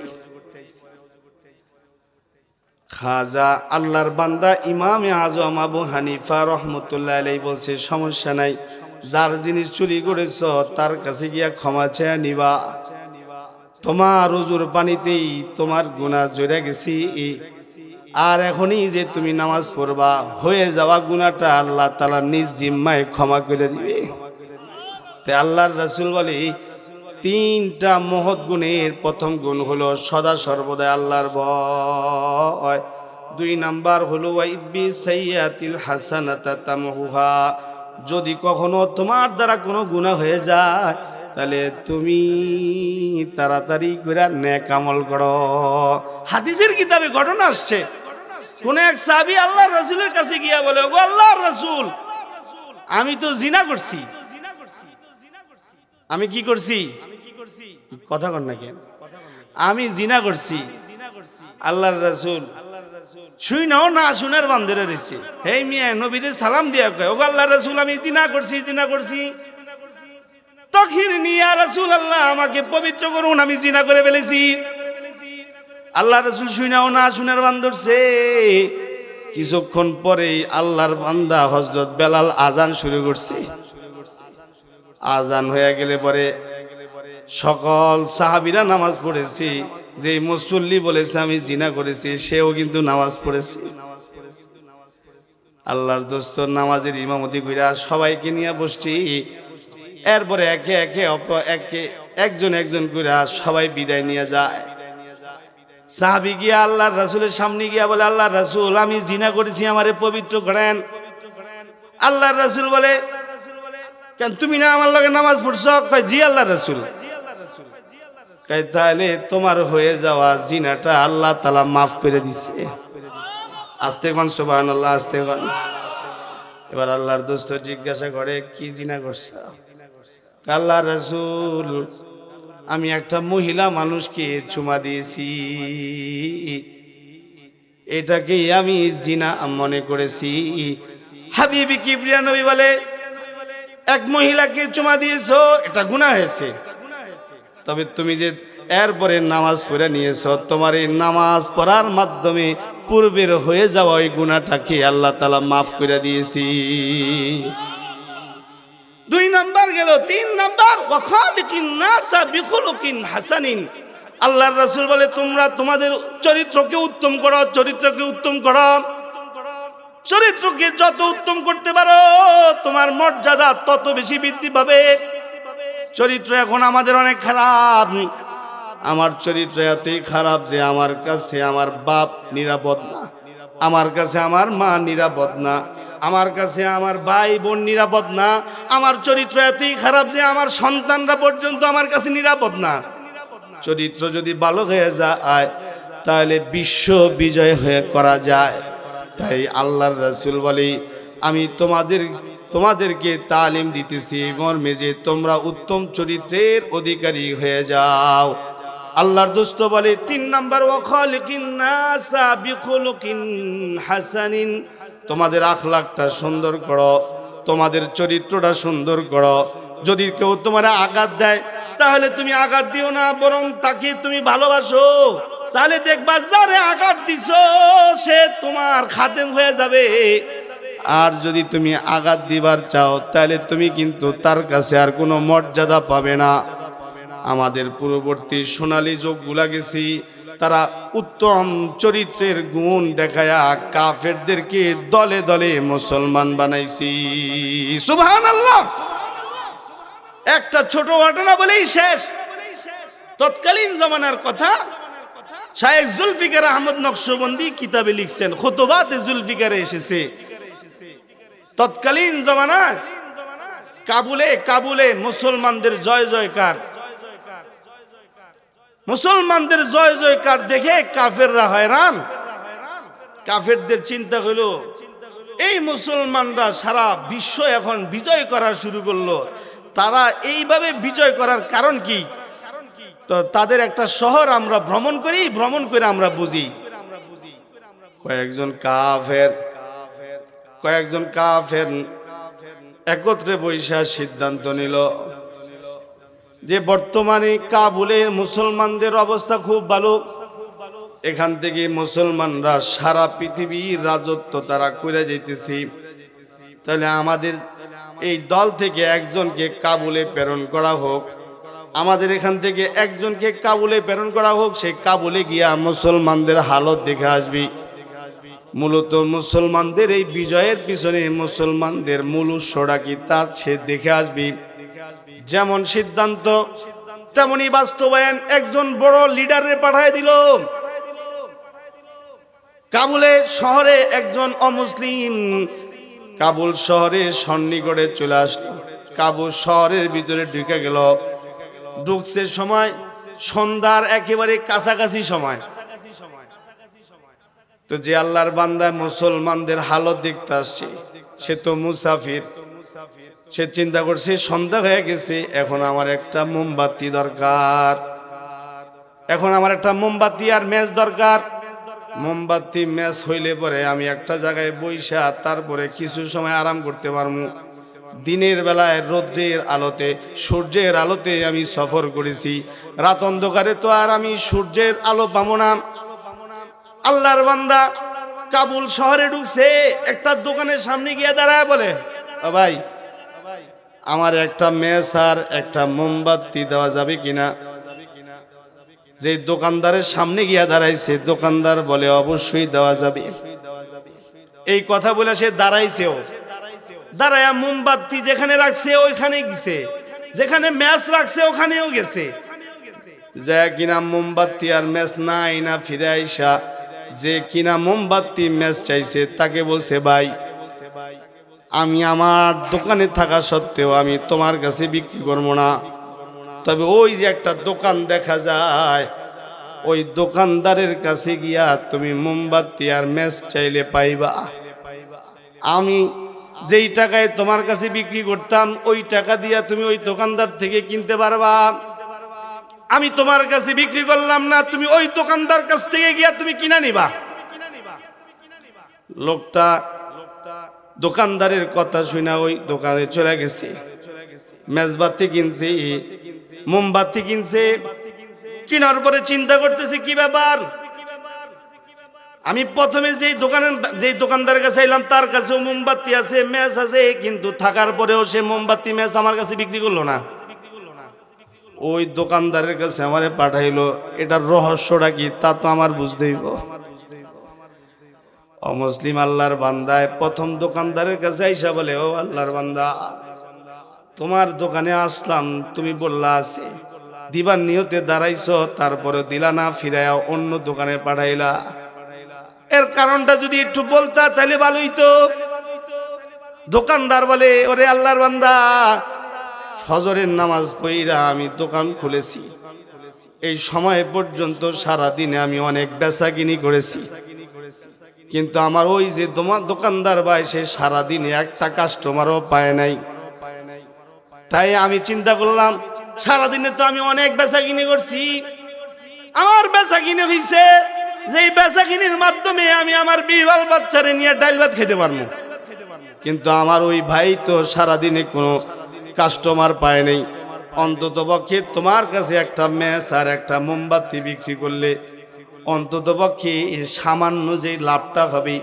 খাজা আল্লাহর বান্দা ইমামে আজম আবু হানিফা রহমতুল্লাহ আলাইহি বলছে, সমস্যা নাই, যার জিনিস চুরি করেছ তার কাছে গিয়া ক্ষমা চেয়ে নিবা। তোমার ওযুর পানিতেই তোমার গুনাহ জড়ে গেছি, আর এখনই যে তুমি নামাজ পড়বা হয়ে যাওয়া গুনাহটা আল্লাহ তাআলা নিজ জিম্মায় ক্ষমা করে দিবে। তাই আল্লাহর রাসূল বলে, তিনটা মহৎ গুণের প্রথম গুণ হলো সদা সর্বদা আল্লাহর ভয়। 2 নাম্বার হলো ওয়াইবি সাইয়াতিল হাসানাতা তামহুহা, যদি কখনো তোমার দ্বারা কোনো গুনাহ হয়ে যায় তাহলে তুমি তাড়াতাড়ি করে নেক আমল করো। হাদিসের কিতাবে ঘটনা আসছে, কোন এক সাহাবী আল্লাহর রাসূলের কাছে গিয়া বলে, ওগো আল্লাহর রাসূল, আমি তো জিনা করছি। আমি কি করছি? কথা কন না কেন? আমি জিনা করছি। আল্লাহর রাসূল শুই নাও না শুনের বান্দরে রইছে। হে মিয়া, নবীরে সালাম দিয়া কয়, ওগো আল্লাহর রাসূল, আমি জিনা করছি। তখন ইয়া রাসূলুল্লাহ, আমাকে পবিত্র করুন, আমি জিনা করে ফেলেছি। আল্লাহর রাসূল শুই নাও না শুনের বান্দরছে। কিছুক্ষণ পরেই আল্লাহর বান্দা হযরত বেলাল আজান শুরু করছে। আজান হয়ে গেলে পরে সকল সাহাবীরা নামাজ পড়েছে। যে মুসল্লি বলেছে আমি জিনা করেছি, সেও কিন্তু নামাজ পড়েছে। আল্লাহর দোস্ত নামাজের ইমামতি কইরা সবাইকে নিয়ে বসছি। এরপরে একে একজন কইরা সবাই বিদায় নিয়ে যায়। সাহাবী গিয়া আল্লাহর রাসূলের সামনে গিয়া বলে, আল্লাহর রাসূল, আমি জিনা করেছি, আমারে পবিত্র করেন। আল্লাহর রাসূল বলে, কেন তুমি না আমার লগে নামাজ পড়ছো? কয়, জি আল্লাহর রাসূল। কয়, তাহলে তোমার হয়ে যাওয়া জিনাটা আল্লাহ তাআলা মাফ করে দিছে। আস্তে কোন সুবহানাল্লাহ, আস্তে কোন। এবার আল্লাহর দোস্ত জিজ্ঞাসা করে, কি জিনা করছো? আল্লাহর রাসূল, আমি একটা মহিলা মানুষকে চুমা দিয়েছি, এটাকে আমি জিনা মনে করেছি। হাবিবি কিবরিয়া নবী বলে, এক মহিলাকে চুমা দিয়েছো, এটা গুনাহ হয়েছে। তবে তুমি যে এরপরে নামাজ পড়ে নিয়েছো, তোমার এই নামাজ পড়ার মাধ্যমে পূর্বের হয়ে যাওয়া ওই গুনাহটাকে আল্লাহ তাআলা মাফ করে দিয়েছি। 2 নাম্বার গেল। 3 নাম্বার, ওয়া খালিকিন নাসা বিখুলুকিন হাসানিন। আল্লাহর রাসূল বলে, তোমরা তোমাদের চরিত্রকে উত্তম করো, চরিত্রকে যত উত্তম করতে পারো তোমার মর্যাদা তত বেশি বৃদ্ধি পাবে। চরিত্র এখন আমাদের অনেক খারাপ। আমার চরিত্র এতই খারাপ যে আমার কাছে আমার বাপ নিরাপদ না, আমার কাছে আমার মা নিরাপদ না, আমার কাছে আমার ভাই বোন নিরাপদ না। আমার চরিত্র এতই খারাপ যে আমার সন্তানরা পর্যন্ত আমার কাছে নিরাপদ না। চরিত্র যদি ভালো হয়ে যায় তাহলে বিশ্ব বিজয় হয়ে করা যায়। তাই আল্লাহর রাসূল বলে, আমি তোমাদেরকে তালিম দিতেছি মর্মে যে তোমরা উত্তম চরিত্রের অধিকারী হয়ে যাও। আল্লাহর দোস্ত বলে 3 নাম্বার, ওয়া খালিকিন নাসা বিখুলুকিন হাসানিন। তোমাদের আখলাকটা সুন্দর করো, তোমাদের চরিত্রটা সুন্দর করো। যদি কেউ তোমার আঘাত দেয় তাহলে তুমি আঘাত দিও না, বরং তাকে তুমি ভালোবাসো। তাহলে দেখবা যারে আঘাত দিছো সে তোমার খাদেম হয়ে যাবে। আর যদি তুমি আঘাত দিবার চাও তাহলে তুমি কিন্তু তার কাছে আর কোনো মর্যাদা পাবে না। আমাদের পূর্ববর্তী সোনালী যুগগুলা গেছি, তারা উত্তম চরিত্রের গুণ দেখায়া কাফেরদেরকে দলে দলে মুসলমান বানাইছি। সুবহানাল্লাহ। একটা ছোট ঘটনা বলেই শেষ। তৎকালীন জমানার কথা শায়েখ জুলফিকার আহমদ নকশবন্দি কিতাবে লিখছেন, খুতুবাতে জুলফিকারে এসেছে। তৎকালীন জমানায় কাবুলে মুসলমানদের জয় জয়কার, মুসলমানদের জয় জয়কার দেখে কাফেররা হয়রান। কাফেরদের চিন্তা হলো এই মুসলমানরা সারা বিশ্ব এখন বিজয় করা শুরু করলো, তারা এইভাবে বিজয় করার কারণ কি? তো তাদের একটা শহর আমরা ভ্রমণ করি, ভ্রমণ করে আমরা বুঝি। কয়েকজন কাফের একত্রে বৈশা সিদ্ধান্ত নিল যে বর্তমানে কাবুলের মুসলমানদের অবস্থা খুব ভালো, এখান থেকে মুসলমানরা সারা পৃথিবীর রাজত্ব তারা করে যাইতেছে, তাহলে আমাদের এই দল থেকে একজনকে কাবুলে প্রেরণ করা হোক, আমাদের এখান থেকে একজনকে কাবুলে প্রেরণ করা হোক, সেই কাবুলে গিয়া মুসলমানদের হালত দেখে আসবি। মূলত মুসলমানদের এই বিজয়ের পিছনে মুসলমানদের মূল উৎসটা কি তা সে দেখে আসবি। যেমন সিদ্ধান্ত তেমনি বাস্তবায়ন একজন বড় লিডারে পাঠায় দিল। কাবুলে শহরে একজন অমুসলিম কাবুল শহরে সন্নিকটে চলে আসলো। কাবুল শহরের ভিতরে ঢুকে গেল। ঢুকছে সময় সন্ধ্যার একেবারে কাছাকাছি সময়। তো যে আল্লাহর বান্দা মুসলমানদের হালত দেখতে আসছে, সে তো মুসাফির। সে চিন্তা করছে সন্ধ্যা হয়ে গেছে, এখন আমার একটা মোমবাতি দরকার, এখন আমার একটা মোমবাতি আর ম্যাচ দরকার। মোমবাতি ম্যাচ হইলে পরে আমি একটা জায়গায় বইসা তারপরে কিছু সময় আরাম করতে পারবো। দিনের বেলায় রৌদ্রের আলোতে সূর্যের আলোতে আমি সফর করেছি, রাত অন্ধকারে তো আর আমি সূর্যের আলো পাবো না। আল্লাহর বান্দা কাবুল শহরে ঢুকছে, একটা দোকানের সামনে গিয়ে দাঁড়ায় বলে, ও ভাই, আমার একটা ম্যাচ আর একটা মোমবাতি দেওয়া যাবে কিনা? যে দোকানদারের সামনে গিয়া দাঁড়াইছে, দোকানদার বলে অবশ্যই দেওয়া যাবে। এই কথা বলে সে দাঁড়াইছেও, দাঁড়ায়া মোমবাতি যেখানে রাখছে ওইখানে গেছে, যেখানে ম্যাচ রাখছে ওখানেও গেছে। যে কিনা মোমবাতি আর ম্যাচ নাই না, ফিরে আইসা যে কিনা মোমবাতি ম্যাচ চাইছে তাকে বলছে, ভাই, আমি আমার দোকানে থাকা সত্ত্বেও আমি তোমার কাছে বিক্রি করবো না, তবে ওই যে একটা দোকান দেখা যায়, ওই দোকানদারের কাছে গিয়া তুমি মোমবাতি আর ম্যাচ চাইলে পাইবা। আমি যেই টাকায় তোমার কাছে বিক্রি করতাম ওই টাকা দিয়া তুমি ওই দোকানদার থেকে কিনতে পারবা। আমি তোমার কাছে বিক্রি করলাম না, তুমি ওই দোকানদার কাছ থেকে গিয়া তুমি কিনা নিবা। লোকটা দোকানদারের কথা শুনে ওই দোকানে চলে গেছে, মেজবাতি কিনছে, মোমবাতি কিনছে। কেনার পরে চিন্তা করতেছে কি ব্যাপার, আমি প্রথমে যেই দোকানদারের কাছে এলাম তার কাছেও মোমবাতি আছে, ম্যাচ আছে, কিন্তু থাকার পরেও সে মোমবাতি ম্যাচ আমার কাছে বিক্রি করলো না। ওই দোকানদারের কাছে আমারে পাঠাইলো, এটার রহস্যটা কি তা তো আমার বুঝতে হইব। অমুসলিম আল্লাহর বান্দায় প্রথম দোকানদারের কাছে আইসা বলে, ও আল্লাহর বান্দা, তোমার দোকানে আসলাম, তুমি বললা আছে, দিবার নিয়তে দাঁড়াইছো, তারপরে দিলা না, ফিরাইয়া অন্য দোকানে পাঠাইলা। এর কারণটা যদি একটু বলতা তাহলে ভালোই তো। দোকানদার বলে, ওরে আল্লাহর বান্দা, ফজরের নামাজ পড়িরা আমি দোকান খুলেছি, এই সময় পর্যন্ত সারা দিনে আমি অনেক বেচাকিনি করেছি, কিন্তু আমার ওই যে তোমার দোকানদার ভাই, সে সারাদিনে একটা কাস্টমারও পায় নাই। তাই আমি চিন্তা করলাম, সারাদিনে তো আমি অনেক বেচাকিনি করছি, আমার বেচাকিনি হইছে, যেই বেচাকিনির মাধ্যমে আমি আমার বিবাল বাচ্চারে নিয়ে ডাল ভাত খেতে পারবো, কিন্তু আমার ওই ভাই তো সারাদিনে কোনো কাস্টমার পায় নাই। অন্তত পক্ষে তোমার কাছে একটা ম্যাচ আর একটা মোমবাতি বিক্রি করলে অন্তত পক্ষে সামান্য যে লাভটা হবে,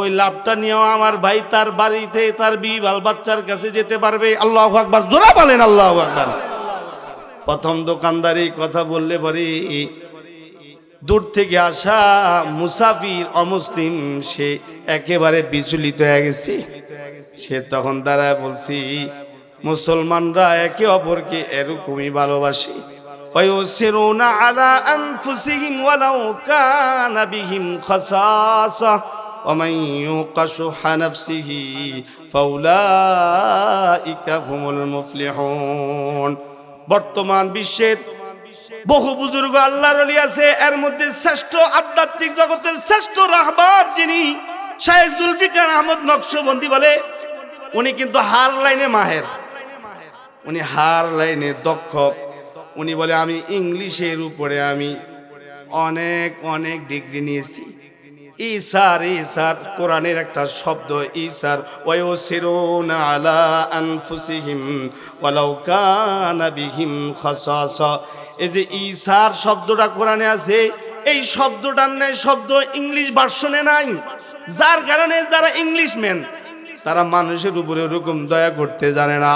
ওই লাভটা নিয়েও আমার ভাই তার বাড়িতে তার বিবাল বাচ্চার কাছে যেতে পারবে। আল্লাহু আকবার, জোরে বলেন আল্লাহু আকবার। প্রথম দোকানদার এই কথা বললে পরে দূর থেকে আসা মুসাফির অমুসলিম সে একেবারে বিচলিত হয়ে গেছে। সে তখন দাঁড়ায় বলছি, মুসলমানরা একে অপরকে এরকমই ভালোবাসে। ও ويؤثرون على أنفسهم ولو كان بهم خصاصة ومن يوق شح نفسه فأولئك هم المفلحون বর্তমান বিশ্বের বহু বুজুর্গ আল্লাহর ওলি আছে, এর মধ্যে শ্রেষ্ঠ আধ্যাত্মিক জগতের শ্রেষ্ঠ রাহবার যিনি শায়েখ জুলফিকার আহমদ নকশবন্দি বলে, উনি কিন্তু হার লাইনে মাহের, উনি হার লাইনে দক্ষ। উনি বলে আমি ইংলিশের উপরে আমি অনেক অনেক ডিগ্রি নিয়েছি। ঈসার কোরআনের একটা শব্দ ঈসার, ওয়ায়ুসিরুনা আলা আনফুসিহিম ওয়ালাউ কানা বিহিম খাসাসা। এই যে ঈসার শব্দটা কোরআনে আছে, এই শব্দটার নাই শব্দ ইংলিশ ভার্সনে নাই, যার কারণে যারা ইংলিশম্যান তারা মানুষের উপরে ওরকম দয়া করতে জানে না।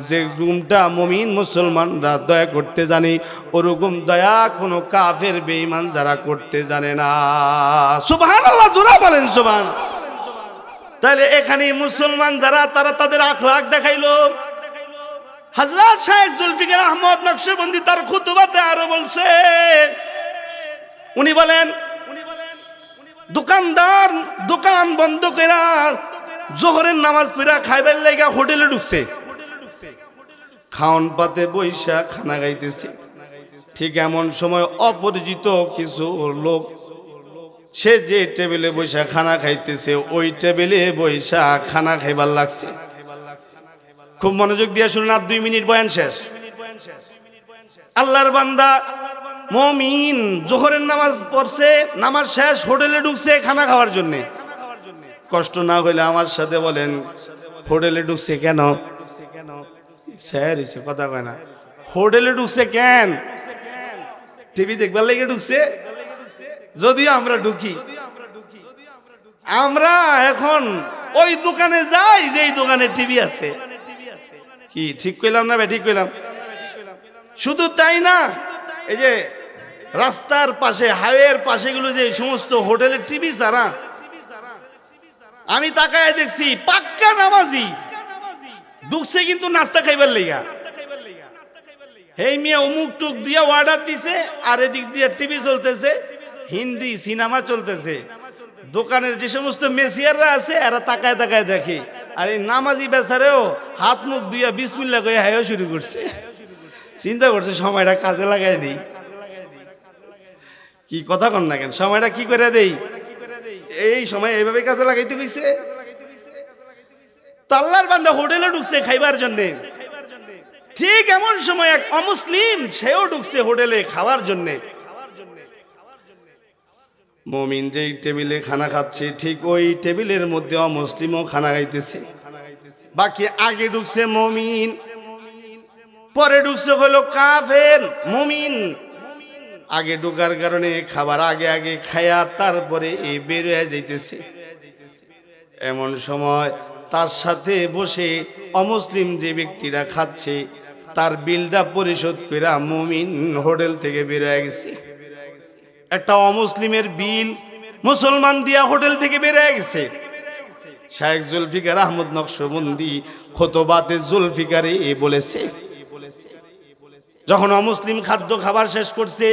যে রুমটা মুমিন মুসলমানরা দয়া করতে জানে, ওরকম দয়া কোনো কাফের বেঈমান যারা করতে জানে না। সুবহানাল্লাহ, জোরে বলেন সুবহানাল্লাহ। তাহলে এখানে মুসলমান যারা তারা তাদের আখলাক দেখাইলো। হযরত শায়েখ জুলফিকার আহমদ নকশবন্দি তার খুতবাতে আরো বলছে, উনি বলেন দোকানদার দোকান বন্ধ করে জোহরের নামাজ পড়া খাইবার লাগা হোটেলে ঢুকছে, খাওন পাতে বৈশা খানা খাইতেছে। ঠিক এমন সময় অপরিচিত কিছু লোক সে যে টেবিলে বৈশা খানা খাইতেছে ওই টেবিলে বৈশা খানা খাইবার লাগছে। খুব মনোযোগ দিয়ে শুনুন, আর 2 মিনিট বয়ান শেষ। আল্লাহর বান্দা মুমিন জোহরের নামাজ পড়ছে, নামাজ শেষ, হোটেলে ঢুকছে খানা খাওয়ার জন্য। কষ্ট না হইলে আমার সাথে বলেন হোটেলে ঢুকছে কেন? স্যার এসে কথা কয় না, হোটেলে ঢুকছে কেন? টিভি দেখবার লেগে ঢুকছে। যদি আমরা ঢুকি, আমরা এখন ওই দোকানে যাই যেই দোকানে টিভি আছে। কি ঠিক কইলাম না? ঠিক কইলাম। শুধু তাই না, এই যে রাস্তার পাশে হাইওয়ের পাশেগুলো যে সমস্ত হোটেলের টিভি ছাড়া, আমি তাকায় দেখছি পাক্কা নামাজি ঢুকছে কিন্তু নাস্তা খাইবার লেগা। হেই মিয়া অমুক টুক দিয়া অর্ডার দিছে, আর এদিক দিয়ে টিভি চলতেছে, হিন্দি সিনেমা চলতেছে। দোকানের যে সমস্ত মেসিয়াররা আছে এরা তাকায় তাকায় দেখে, আর এই নামাজি বেচারেও হাত মুখ ধুইয়া বিসমিল্লাহ কয়ে হাইও শুরু করছে। চিন্তা করছে সময়টা কাজে লাগাই দেই। কি কথা কন না কেন? সময়টা কি করে দেই? এই সময় এইভাবে কাজে লাগাইতে কইছে। আল্লাহর বান্দা হোটেলে ঢুকছে খাইবার জন্য, ঠিক এমন সময় এক অমুসলিম সেও ঢুকছে হোটেলে খাওয়ার জন্য। মুমিন যেই টেবিলে খানা খাচ্ছে ঠিক ওই টেবিলের মধ্যে অমুসলিমও খানা খাইতেছে। বাকি আগে ঢুকছে মুমিন, পরে ঢুকছে হলো কাফের। মুমিন আগে ঢোকার কারণে খাবার আগে আগে খায়া তারপরে এই বের হয়ে যাইতেছে। এমন সময় তার সাথে বসে অমুসলিম যে ব্যক্তিরা খাচ্ছে তার বিলটা পরিশোধ কইরা মুমিন হোটেল থেকে বের হয়ে গেছে। একটা অমুসলিমের বিল মুসলমান দিয়া হোটেল থেকে বের হয়ে গেছে। শায়েখ জুলফিকার আহমদ নকশবন্দি খুতবাতে জুলফিকারে বলেছে, যখন অমুসলিম খাদ্য খাবার শেষ করছে,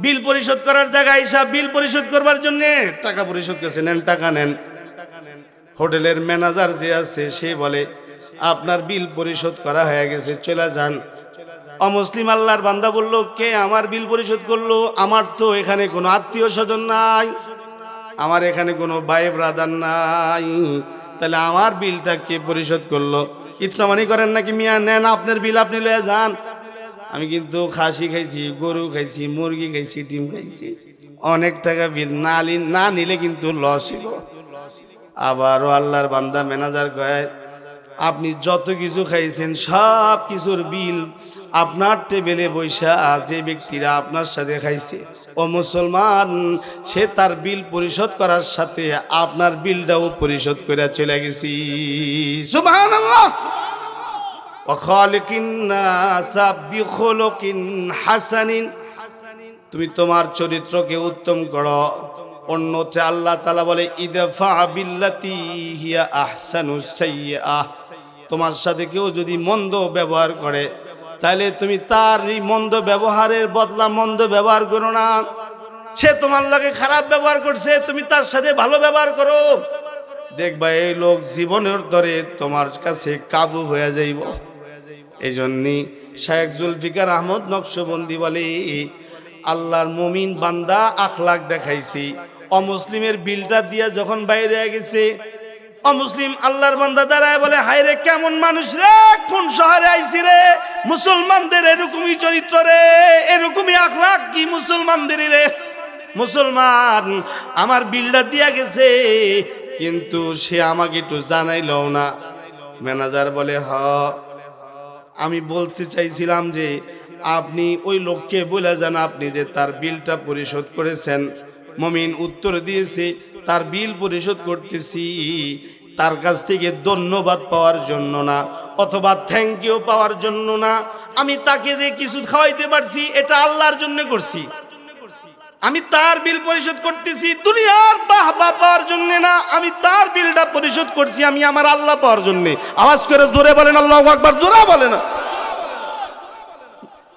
বিল পরিশোধ করার জায়গায় হিসাব বিল পরিশোধ করবার জন্য টাকা পরিশোধ করছে, নেন টাকা নেন। হোটেলের ম্যানেজার যে আছে সে বলে আপনার বিল পরিশোধ করা হয়ে গেছে, চলে যান। অমুসলিম আল্লাহর বান্দা বলল, কে আমার বিল পরিশোধ করলো? আমার তো এখানে কোনো আত্মীয় স্বজন নাই, আমার এখানে কোনো ভাই ব্রাদার নাই, তাহলে আমার বিলটা কে পরিশোধ করলো? ইচ্ছামানি করেন নাকি মিয়া? নেন আপনার বিল আপনি লয়ে যান। আমি কিন্তু খাসি খাইছি, গরু খাইছি, মুরগি খাইছি, ডিম খাইছি, অনেক টাকা বিল না নিলে কিন্তু লস হইব। আবারও আল্লাহর বান্দা ম্যানেজার কয়, আপনি যত কিছু খাইছেন সব কিছুর বিল আপনার টেবিলে বৈশা যে ব্যক্তিরা আপনার সাথে খাইছে ও মুসলমান, সে তার বিল পরিশোধ করার সাথে আপনার বিলটাও পরিশোধ করে চলে গেছি। সুবহানাল্লাহ। তুমি তোমার চরিত্রকে উত্তম করো। অন্যতে আল্লাহ তাআলা বলে ইদফা বিল্লাতি হিয়া আহসানুস সাইয়্যিআহ, তোমার সাথে কেউ যদি মন্দ ব্যবহার করে তাহলে তুমি তার এই মন্দ ব্যবহারের বদলা মন্দ ব্যবহার করো না। সে তোমার লগে খারাপ ব্যবহার করছে, তুমি তার সাথে ভালো ব্যবহার করো, দেখবা এই লোক জীবনের ধরে তোমার কাছে কাবু হয়ে যাইব। এই জন্যই শায়েখ জুলফিকার আহমদ নকশবন্দি বলে, আল্লাহর মুমিন বান্দা আখলাক দেখাইছি, অমুসলিমের বিলটা দিয়ে যখন বাইরে গেছে, অমুসলিম আল্লাহর বান্দা দাঁড়ায় বলে, হায় রে কেমন মানুষ রে, কোন শহরে আইছি রে, মুসলমানদের এরকমই চরিত্র রে, এরকমই আখলাক কি মুসলমানদের রে। মুসলমান আমার বিলটা দিয়া গেছে, কিন্তু সে আমাকে একটু জানাইলও না। ম্যানেজার বলে, আমি বলতে চাইছিলাম যে আপনি ওই লোককে বলে যান আপনি যে তার বিলটা পরিশোধ করেছেন। মুমিন উত্তর দিয়েছে, তার বিল পরিশোধ করতেছি তার কাছ থেকে ধন্যবাদ পাওয়ার জন্য না, অথবা থ্যাংক ইউ পাওয়ার জন্য না, আমি তাকে যে কিছু খাওয়াইতে পারছি এটা আল্লাহর জন্য করছি। আমি তার বিল পরিশোধ করতেছি দুনিয়ার বাহবা পাওয়ার জন্য না, আমি তার বিলটা পরিশোধ করছি আমি আমার আল্লাহ পাওয়ার জন্য। আওয়াজ করে জোরে বলেন আল্লাহু আকবার, জোরে বলেন না।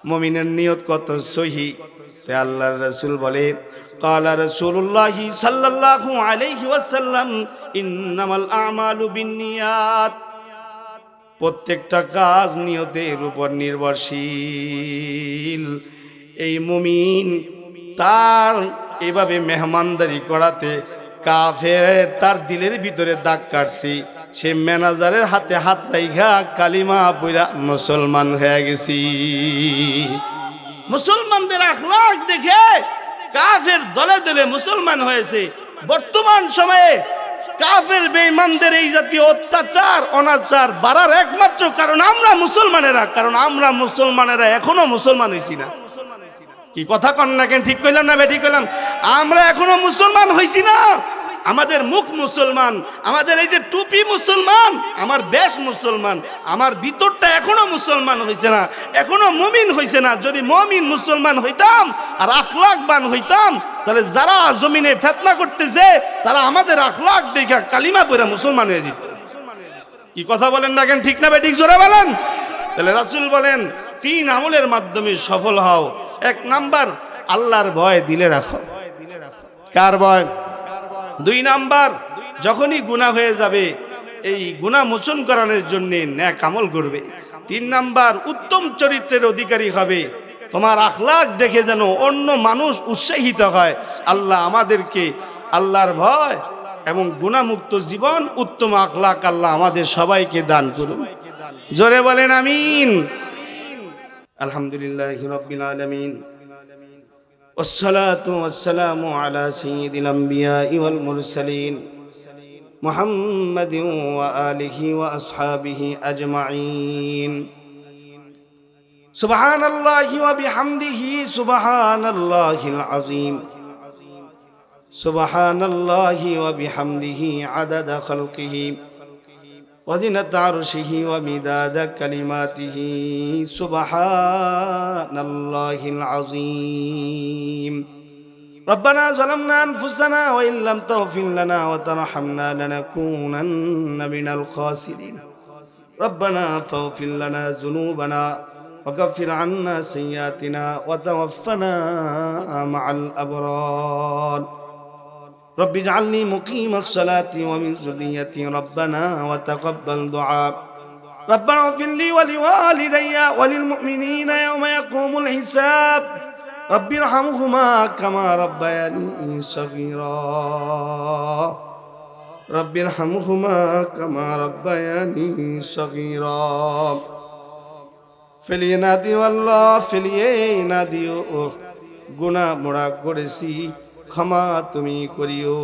মুমিনের নিয়ত কত সহি। আল্লাহর রাসূল বলে, ক্বালা রাসূলুল্লাহি সাল্লাল্লাহু আলাইহি ওয়াসাল্লাম, ইন্নামাল আমালু বিন্নিয়াত। প্রত্যেকটা কাজ নিয়তের উপর নির্ভরশীল। এই মুমিন তার এভাবে মেহমানদারি করাতে কাফের তার দিলের ভিতরে দাগ কাটছি, সে ম্যানেজারের হাতে হাত রাইখা কালিমা পইরা মুসলমান হয়ে গেছি। মুসলমানদের আখলাক দেখে কাফের দলে দলে মুসলমান হয়েছে। বর্তমান সময়ে কাফের বেঈমানদের এই জাতীয় অত্যাচার অনাচার বাড়ার একমাত্র কারণ আমরা মুসলমানেরা, কারণ আমরা মুসলমানেরা এখনো মুসলমান হইছি না। কি কথা কন না কেন, ঠিক কইলাম না বেঠিক কইলাম? আমরা এখনো মুসলমান হইছি না। আমাদের মুখ মুসলমান, আমাদের এই যে টুপি মুসলমান, আমার বেশ মুসলমান, আমার ভিতরটা এখনো মুসলমান হইছে না, এখনো মুমিন হইছে না। যদি মুমিন মুসলমান হইতাম আর আখলাকবান হইতাম, তাহলে যারা জমিনে ফিতনা করতেছে তারা আমাদের আখলাক দেখা কালিমা পড়ে মুসলমান হয়ে যেত। কি কথা বলেন না কেন, ঠিক না বেঠিক, জোরে বলেন। তাহলে রাসূল বলেন 3 আমলের মাধ্যমে সফল হও। 1 নাম্বার, আল্লাহর ভয় দিলে রাখো। কার ভয়? 2 নাম্বার, যখনই গুনাহ হয়ে যাবে এই গুনাহ মোচন করানোর জন্য নেক আমল করবে। 3 নাম্বার, উত্তম চরিত্রের অধিকারী হবে। তোমার আখলাক দেখে যেন অন্য মানুষ উৎসাহিত হয়। আল্লাহ আমাদেরকে আল্লাহর ভয় এবং গুনাহমুক্ত জীবন, উত্তম আখলাক আল্লাহ আমাদের সবাইকে দান করুন। জোরে বলেন আমিন। আলহামদুলিল্লাহি রাব্বিল আলামিন, والصلاة والسلام على سيد الأنبياء والمرسلين محمد وآله وأصحابه أجمعين. سبحان الله وبحمده سبحان الله العظيم. سبحان الله وبحمده عدد خلقه وزنة عرشه ومداد كلماته. سبحان الله العظيم. ربنا ظلمنا أنفسنا وإن لم تغفر لنا وترحمنا لنكونن من الخاسرين. ربنا فاغفر لنا ذنوبنا وكفر عنا سيئاتنا وتوفنا مع الأبرار. رب اجعلني مقيم الصلاة ومن ذريتي ربنا وتقبل دعاء. ربنا اغفر لي ولوالدي وللمؤمنين يوم يقوم الحساب. رب ارحمهما كما ربياني صغيرا. رب ارحمهما كما ربياني صغيرا. ফেলিয়ে না দিও আল্লাহ, ফেলিয়ে না দিও, গুনাহ মোরা করেছি ক্ষমা তুমি করিও।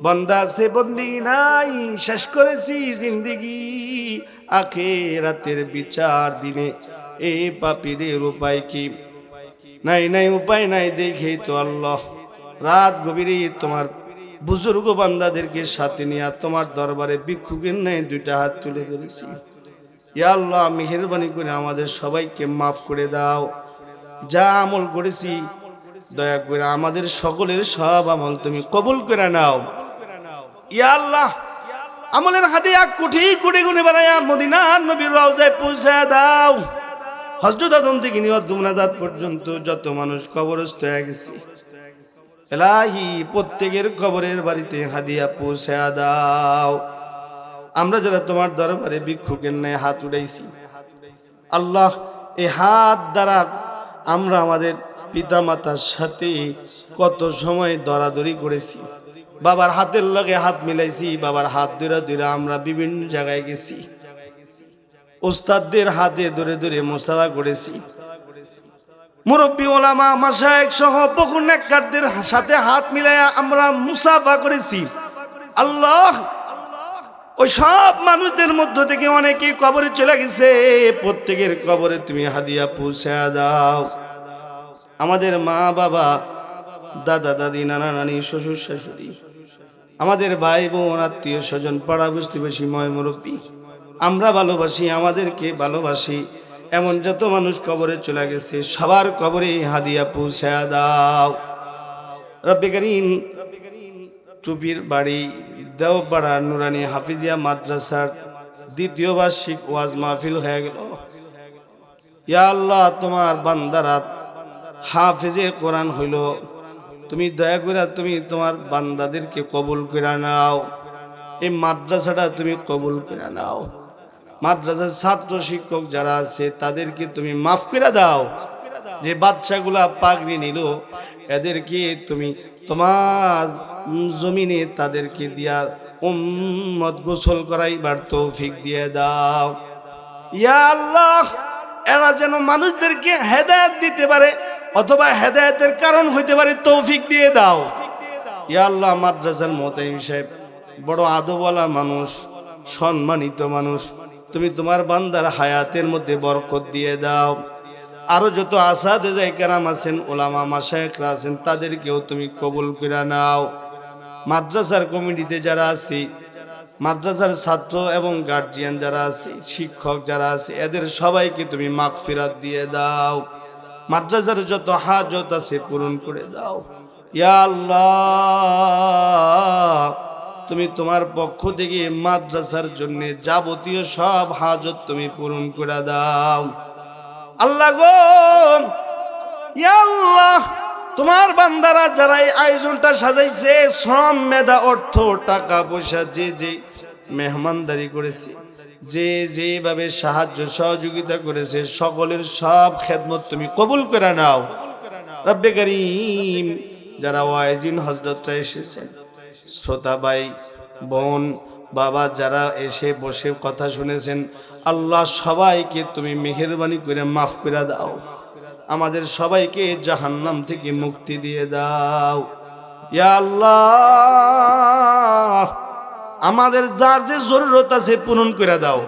বান্দা সে বন্দি নাই, শেষ করেছি জিন্দেগি আখিরাতের বিচার দিনে। এই পাপীদের উপায় কি? নাই নাই উপায় নাই, দেখেই তো আল্লাহ রাত গভীরে তোমার বুজুর্গ বান্দাদেরকে সাথে নিয়ে তোমার দরবারে ভিক্ষুকের ন্যায় 2টা হাত তুলে ধরেছি। ইয়া আল্লাহ, মেহেরবানি করে আমাদের সবাইকে মাফ করে দাও। যা আমল করেছি দয়া করে আমাদের সকলের সব আমল তুমি কবুল করে নাও। ইয়া আল্লাহ, আমলের হাদিয়া কোটি কোটি গুণে বানায়া মদিনার নবীর রওজায় পৌঁছে দাও। হযরত আদম থেকে নিয়ে দুমনাজাত পর্যন্ত যত মানুষ কবরস্থ হয়ে গেছে, এলাহি প্রত্যেকের কবরের বাড়িতে হাদিয়া পৌঁছে দাও। আমরা যারা তোমার দরবারে ভিক্ষুকের ন্যায় হাত উঠাইছি, আল্লাহ এই হাত দ্বারা আমরা আমাদের পিতা মাতার সাথে কত সময় দরাদরি করেছি, বাবার হাতের লগে হাত মিলাইছি, বাবার হাত ধরে ধরে আমরা বিভিন্ন জায়গায় গেছি, উস্তাদদের হাতে ধরে ধরে মুসাফা করেছি, মুরব্বী ওলামা মাশায়েখ সহ বহু নেককারদের সাথে হাত মিলাইয়া আমরা মুসাফা করেছি। আল্লাহ ওই সব মানুষদের মধ্য থেকে অনেকেই কবরে চলে গেছে, প্রত্যেকের কবরে তুমি হাদিয়া পৌঁছে দাও। আমাদের মা বাবা, দাদা দাদি, নানা নানি, শ্বশুর শাশুড়ি, আমাদের ভাই বোন, আত্মীয় স্বজন, পাড়া প্রতিবেশী, ময় মুরব্বী, আমরা ভালোবাসি, আমাদেরকে ভালোবাসি এমন যত মানুষ কবরে চলে গেছে, সবার কবরে হাদিয়া পৌঁছে দাও। রব্বে করিম, টুপির বাড়ি দেওপাড়া নুরানি হাফিজিয়া মাদ্রাসার দ্বিতীয় বার্ষিক ওয়াজ মাহফিল হয়ে গেল। ইয়া আল্লাহ, তোমার বান্দারা হাফেজে কোরআন হইল, তুমি দয়া করে তুমি তোমার বান্দাদেরকে কবুল করে নাও। এই মাদ্রাসাটা তুমি কবুল করে নাও। মাদ্রাসার ছাত্র শিক্ষক যারা আছে তাদেরকে তুমি মাফ করে দাও। যে বাচ্চাগুলা পাগড়ি নিল এদেরকে তুমি তোমার জমিনে তাদেরকে দিয়া উম্মত গোসল করাইবার তৌফিক দিয়ে দাও। ইয়া আল্লাহ, এরা যেন মানুষদেরকে হেদায়েত দিতে পারে অথবা হেদায়েতের কারণ হইতে পারে, তৌফিক দিয়ে দাও। ইয়া আল্লাহ, মাদ্রাসার মুতাইম সাহেব বড় আদবওয়ালা মানুষ, সম্মানিত মানুষ, তুমি তোমার বান্দার হায়াতের মধ্যে বরকত দিয়ে দাও। আরো যত আসাদে যাই কেরাম আছেন, ওলামা মাশায়েখরা আছেন, তাদেরকেও তুমি কবুল করে নাও। মাদ্রাসার কমিটিতে যারা আছে, মাদ্রাসার ছাত্র এবং গার্জিয়ান যারা আছে, শিক্ষক যারা আছে, এদের সবাইকে তুমি মাগফিরাত দিয়ে দাও। মাদ্রাসার যত হাজত আছে পূরণ করে দাও। ইয়া আল্লাহ, তুমি তোমার পক্ষ থেকে মাদ্রাসার জন্য যাবতীয় সব হাজত তুমি পূরণ করে দাও। আল্লাহ গো, ইয়া আল্লাহ, তোমার বান্দারা যারা এই আয়োজনটা সাজাইছে, শ্রম, মেধা, অর্থ, টাকা পয়সা, যে যে মেহমানদারি করেছে, যে যেভাবে সাহায্য সহযোগিতা করেছে, সকলের সব খেদমত তুমি কবুল করে নাও। রব্বে করিম, যারা ওয়াইজিন হযরতরা এসেছেন, শ্রোতা ভাই বোন বাবা যারা এসে বসে কথা শুনেছেন, আল্লাহ সবাইকে তুমি মেহেরবানি করে মাফ করে দাও। আমাদের সবাইকে জাহান্নাম থেকে মুক্তি দিয়ে দাও। ইয়া আল্লাহ, আমাদের যার যে জরুরত আছে পূরণ করে দাও।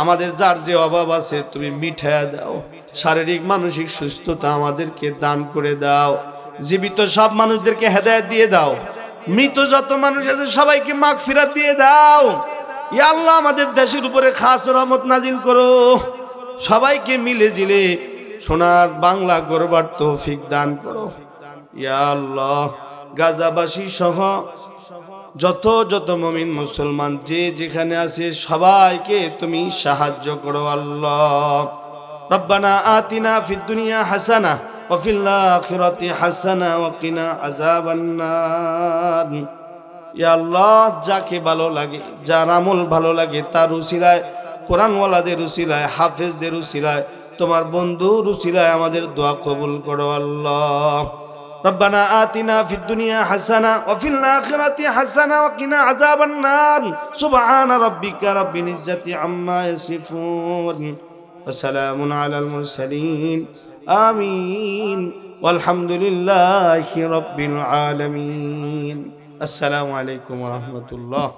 আমাদের যার যে অভাব আছে তুমি মিটায়া দাও। শারীরিক মানসিক সুস্থতা আমাদেরকে দান করে দাও। জীবিত সব মানুষদেরকে হেদায়েত দিয়ে দাও। মৃত যত মানুষ আছে সবাইকে মাগফিরাত দিয়ে দাও। ইয়া আল্লাহ, আমাদের দেশের উপরে খাস রহমত নাজিল করো। সবাইকে মিলে জিলে সোনার বাংলা গড়বার তৌফিক দান করো। ইয়া আল্লাহ, গাজাবাসী সহ যত যত মুমিন মুসলমান যে যেখানে আছে সবাইকে তুমি সাহায্য করো। আল্লাহ, রব্বানা আতিনা ফিদ দুনিয়া হাসানা ওয়া ফিল আখিরাতি হাসানা ওয়া কিনা আযাবান নার। ইয়া আল্লাহ, যাকে ভালো লাগে, যার আমল ভালো লাগে, তার উসিলায়, কোরআনওয়ালাদের উসিলায়, হাফেজদের উসিলায়, তোমার বন্ধুর উসিলায় আমাদের দোয়া কবুল করো। আল্লাহ, রব্বানা আতিনা ফিদ দুনিয়া হাসানা ওয়া ফিল আখিরাতি হাসানা ওয়া কিনা আযাবান নার। সুবহানা রাব্বিকা রাব্বিল ইজ্জাতি আম্মা ইয়াসিফুন ওয়া সালামুন আলাল মুরসালিন। আমিন। ওয়ালহামদুলিল্লাহি রাব্বিল আলামিন। আসসালামু আলাইকুম ওয়া রাহমাতুল্লাহ।